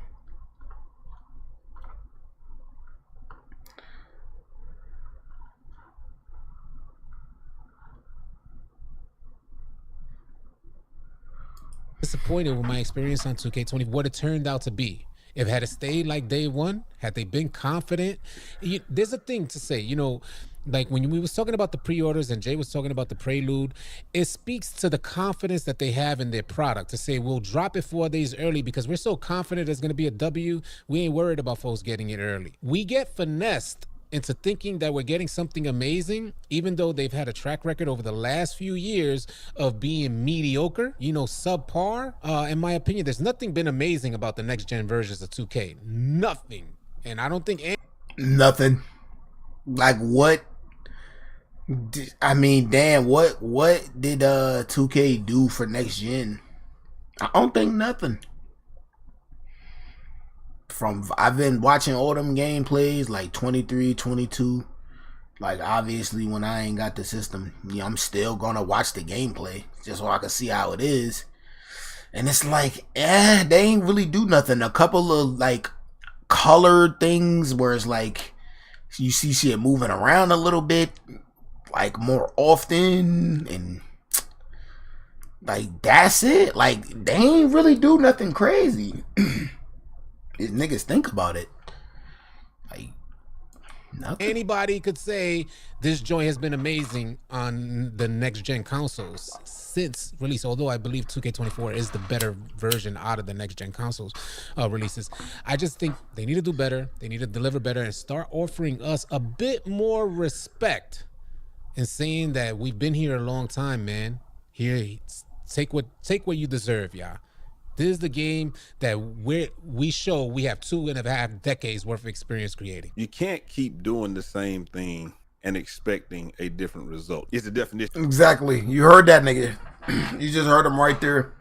Disappointed with my experience on 2K20, what it turned out to be. If it had stayed like day one, had they been confident, there's a thing to say, like when we was talking about the pre-orders and Jay was talking about the prelude, it speaks to the confidence that they have in their product to say, we'll drop it 4 days early because we're so confident it's going to be a W. We ain't worried about folks getting it early. We get finessed into thinking that we're getting something amazing, even though they've had a track record over the last few years of being mediocre, subpar. In my opinion, there's nothing been amazing about the next gen versions of 2K. Nothing. And I don't think nothing. Like what? I mean, damn, what did 2K do for next gen? I don't think nothing. I've been watching all them gameplays, like 23, 22. Like, obviously, when I ain't got the system, I'm still gonna watch the gameplay just so I can see how it is. And it's like, they ain't really do nothing. A couple of, like, colored things where it's like, you see shit moving around a little bit, like, more often, and, like, that's it. Like, they ain't really do nothing crazy. These niggas think about it. Like, nothing. Anybody could say this joint has been amazing on the next gen consoles since release, although I believe 2K24 is the better version out of the next gen consoles releases. I just think they need to do better. They need to deliver better and start offering us a bit more respect and saying that we've been here a long time, man. Here, take what you deserve, y'all. This is the game that we show we have 2.5 decades worth of experience creating. You can't keep doing the same thing and expecting a different result. It's the definition. Exactly. You heard that, nigga. You just heard him right there.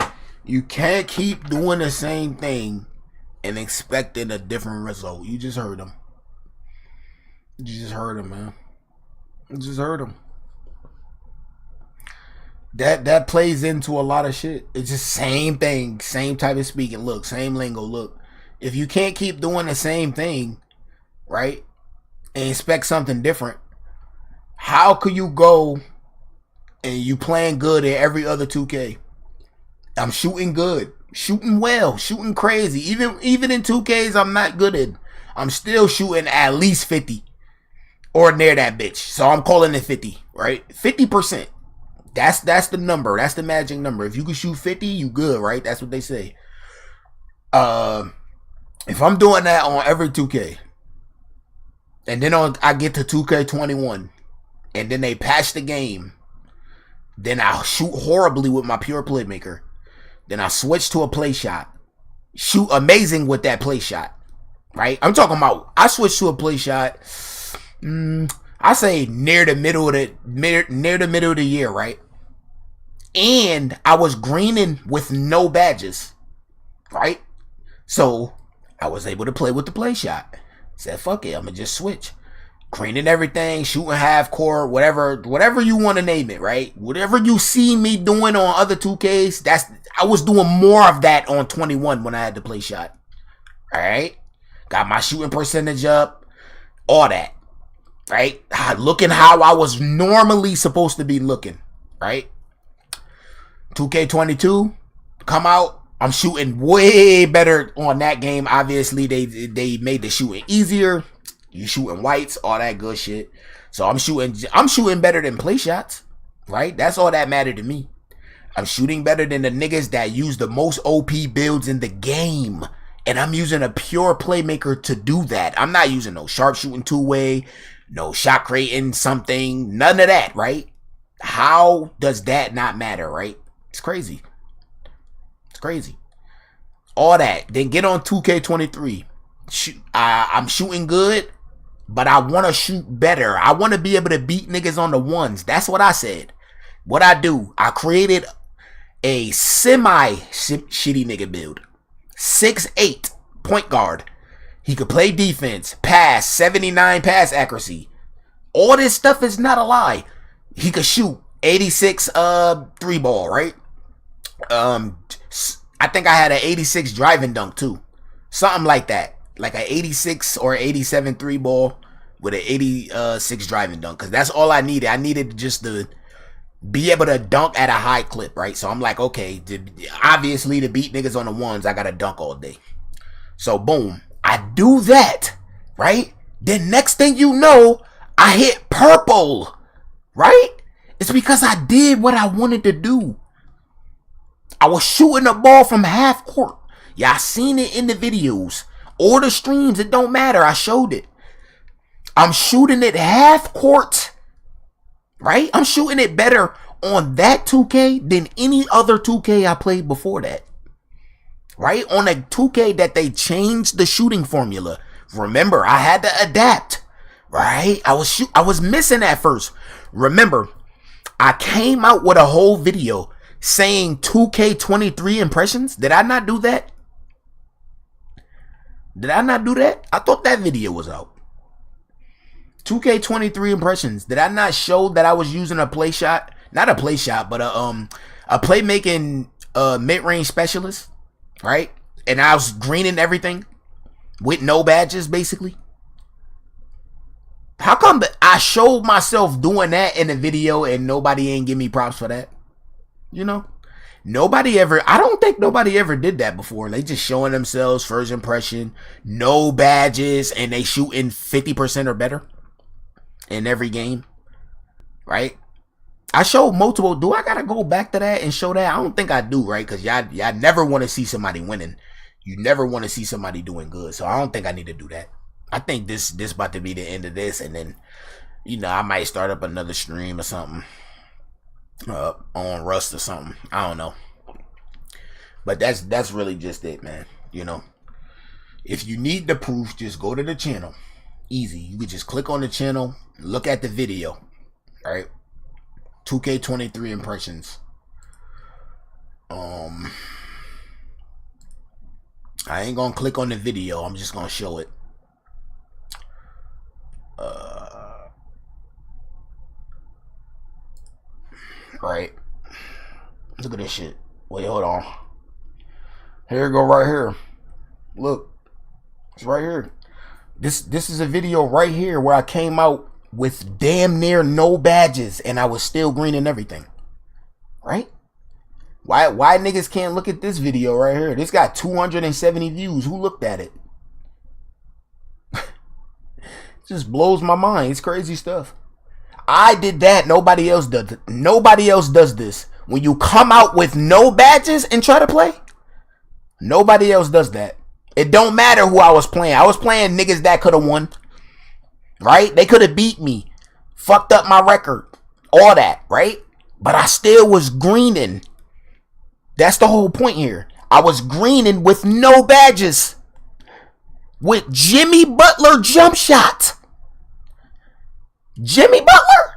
You can't keep doing the same thing and expecting a different result. You just heard him. You just heard him, man. You just heard him. That plays into a lot of shit. It's just same thing, same type of speaking. Look, same lingo. Look, if you can't keep doing the same thing, right, and expect something different, how could you go and you playing good in every other 2K. I'm shooting good, shooting well, shooting crazy. Even in 2Ks, I'm not good at. I'm still shooting at least 50 or near that bitch. So I'm calling it 50, right? 50%. That's the number. That's the magic number. If you can shoot 50, you good, right? That's what they say. If I'm doing that on every 2K, and then I get to 2K21, and then they patch the game, then I'll shoot horribly with my pure playmaker. Then I switch to a play shot. Shoot amazing with that play shot. Right? I'm talking about I switch to a play shot. I say near the middle of the year, right? And I was greening with no badges. Right? So I was able to play with the play shot. Said fuck it, I'm gonna just switch. Greening everything, shooting half court, whatever you want to name it, right? Whatever you see me doing on other 2Ks, I was doing more of that on 21 when I had to play shot. Alright? Got my shooting percentage up, all that. Right? Looking how I was normally supposed to be looking. Right? 2K22, come out. I'm shooting way better on that game. Obviously, they made the shooting easier. You shooting whites, all that good shit. So I'm shooting better than play shots, right? That's all that mattered to me. I'm shooting better than the niggas that use the most OP builds in the game. And I'm using a pure playmaker to do that. I'm not using no sharpshooting two-way, no shot creating something, none of that, right? How does that not matter, right? It's crazy. It's crazy. All that. Then get on 2K23. I'm shooting good, but I want to shoot better. I want to be able to beat niggas on the ones. That's what I said. What I do, I created a semi-shitty nigga build. 6'8", point guard. He could play defense, pass, 79 pass accuracy. All this stuff is not a lie. He could shoot 86 three ball, right? I think I had an 86 driving dunk too. Something like that. Like an 86 or 87 three ball with an 86 driving dunk. Because that's all I needed. I needed just to be able to dunk at a high clip, right? So I'm like, okay, obviously to beat niggas on the ones, I got to dunk all day. So boom, I do that, right? Then next thing you know, I hit purple, right? It's because I did what I wanted to do. I was shooting the ball from half court. Y'all seen it in the videos or the streams. It don't matter. I showed it. I'm shooting it half court. Right? I'm shooting it better on that 2K than any other 2K I played before that. Right? On a 2K that they changed the shooting formula. Remember, I had to adapt. Right? I was missing at first. Remember, I came out with a whole video saying 2K23 impressions. Did I not do that? Did I not do that? I thought that video was out. 2K23 impressions. Did I not show that I was using a play shot? Not a play shot, but a playmaking mid-range specialist, right? And I was greening everything with no badges, basically. How come I showed myself doing that in the video and nobody ain't give me props for that? You know? I don't think nobody ever did that before. They just showing themselves first impression, no badges, and they shooting 50% or better in every game, right? I showed multiple. Do I gotta go back to that and show that? I don't think I do, right? Because y'all never want to see somebody winning. You never want to see somebody doing good. So I don't think I need to do that. I think this about to be the end of this, and then, you know, I might start up another stream or something on Rust or something. I don't know. But that's really just it, man. You know, if you need the proof, just go to the channel. Easy. You could just click on the channel, look at the video, right? 2K23 impressions. I ain't gonna click on the video. I'm just gonna show it. Right. Look at this shit. Wait, hold on. Here we go, right here. Look, it's right here. This is a video right here where I came out with damn near no badges, and I was still greening everything. Right? Why niggas can't look at this video right here? This got 270 views. Who looked at it? Just blows my mind. It's crazy stuff. I did that. Nobody else does it. Nobody else does this. When you come out with no badges and try to play, nobody else does that. It don't matter who I was playing. I was playing niggas that could have won. Right? They could have beat me. Fucked up my record. All that. Right? But I still was greening. That's the whole point here. I was greening with no badges. With Jimmy Butler jump shot. Jimmy Butler?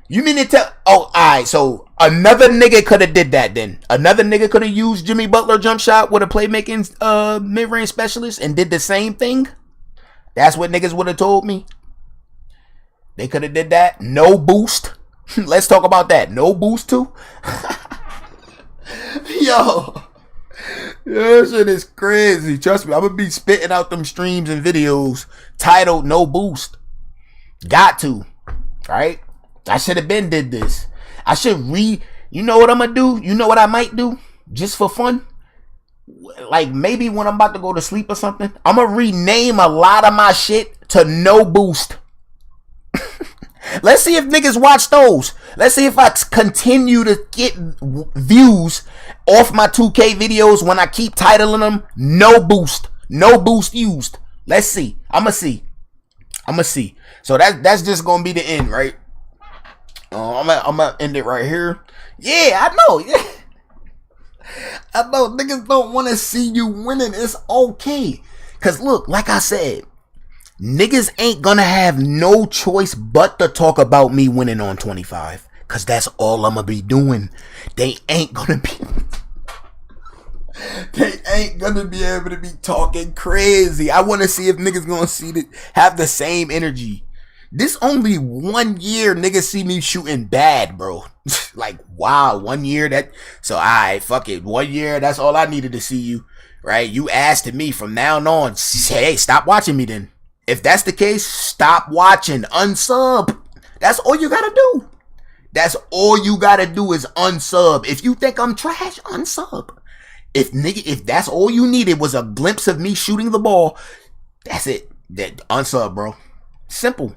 You mean to tell... Oh, alright. So, another nigga could have did that then. Another nigga could have used Jimmy Butler jump shot with a playmaking mid-range specialist and did the same thing? That's what niggas would have told me. They could have did that. No boost. Let's talk about that. No boost too? Yo. That shit is crazy. Trust me, I'm going to be spitting out them streams and videos titled No Boost. Got to. Right? I should have been did this. I should you know what I'm going to do? You know what I might do? Just for fun? Like maybe when I'm about to go to sleep or something, I'm going to rename a lot of my shit to No Boost. Let's see if niggas watch those. Let's see if I continue to get views off my 2K videos when I keep titling them No Boost. No Boost used. Let's see. I'ma see. So that's just gonna be the end, right? I'm gonna end it right here. Yeah, I know. Yeah. I know niggas don't want to see you winning. It's okay. Cause look, like I said, niggas ain't gonna have no choice but to talk about me winning on 25. Cause that's all I'm gonna be doing. They ain't gonna be able to be talking crazy. I wanna see if niggas gonna have the same energy. This only 1 year niggas see me shooting bad, bro. Like, wow, 1 year so alright, fuck it. 1 year, that's all I needed to see you. Right? You asked me from now on, hey, stop watching me then. If that's the case, stop watching. Unsub. That's all you gotta do. That's all you gotta do is unsub. If you think I'm trash, unsub. If that's all you needed was a glimpse of me shooting the ball, that's it. Unsub, bro. Simple.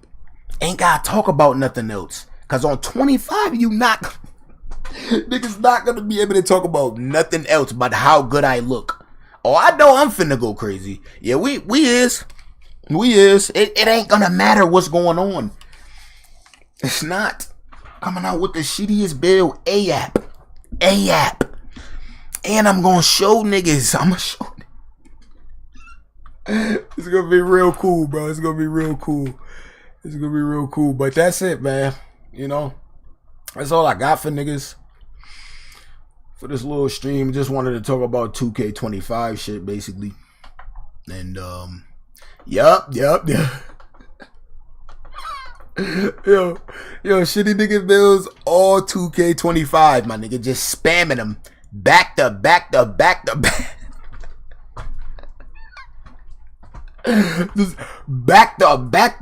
Ain't gotta talk about nothing else. Cause on 25, niggas not gonna be able to talk about nothing else but how good I look. Oh, I know I'm finna go crazy. Yeah, we is. It ain't gonna matter what's going on. It's not. Coming out with the shittiest build. AAP. And I'm gonna show niggas. It's gonna be real cool, bro. It's gonna be real cool. But that's it, man. You know, that's all I got for niggas. For this little stream, just wanted to talk about 2K25 shit, basically. And, yup. Yo, shitty nigga bills, all 2K25, my nigga, just spamming them. Back to back. Just back to back.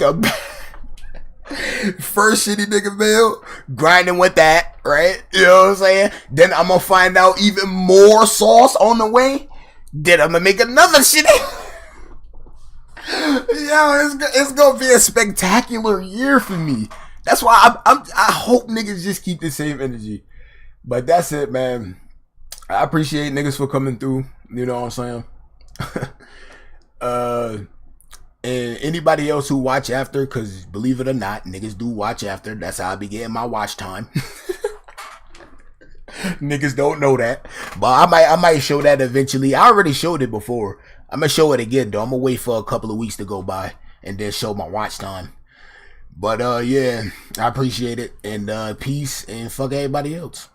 First shitty nigga bill, grinding with that, right? You know what I'm saying? Then I'm gonna find out even more sauce on the way. Then I'm gonna make another shitty. Yo, it's gonna be a spectacular year for me. That's why I hope niggas just keep the same energy. But that's it, man. I appreciate niggas for coming through. You know what I'm saying? And anybody else who watch after, because believe it or not, niggas do watch after. That's how I be getting my watch time. Niggas don't know that. But I might show that eventually. I already showed it before. I'm going to show it again, though. I'm going to wait for a couple of weeks to go by and then show my watch time. But, yeah, I appreciate it. And peace and fuck everybody else.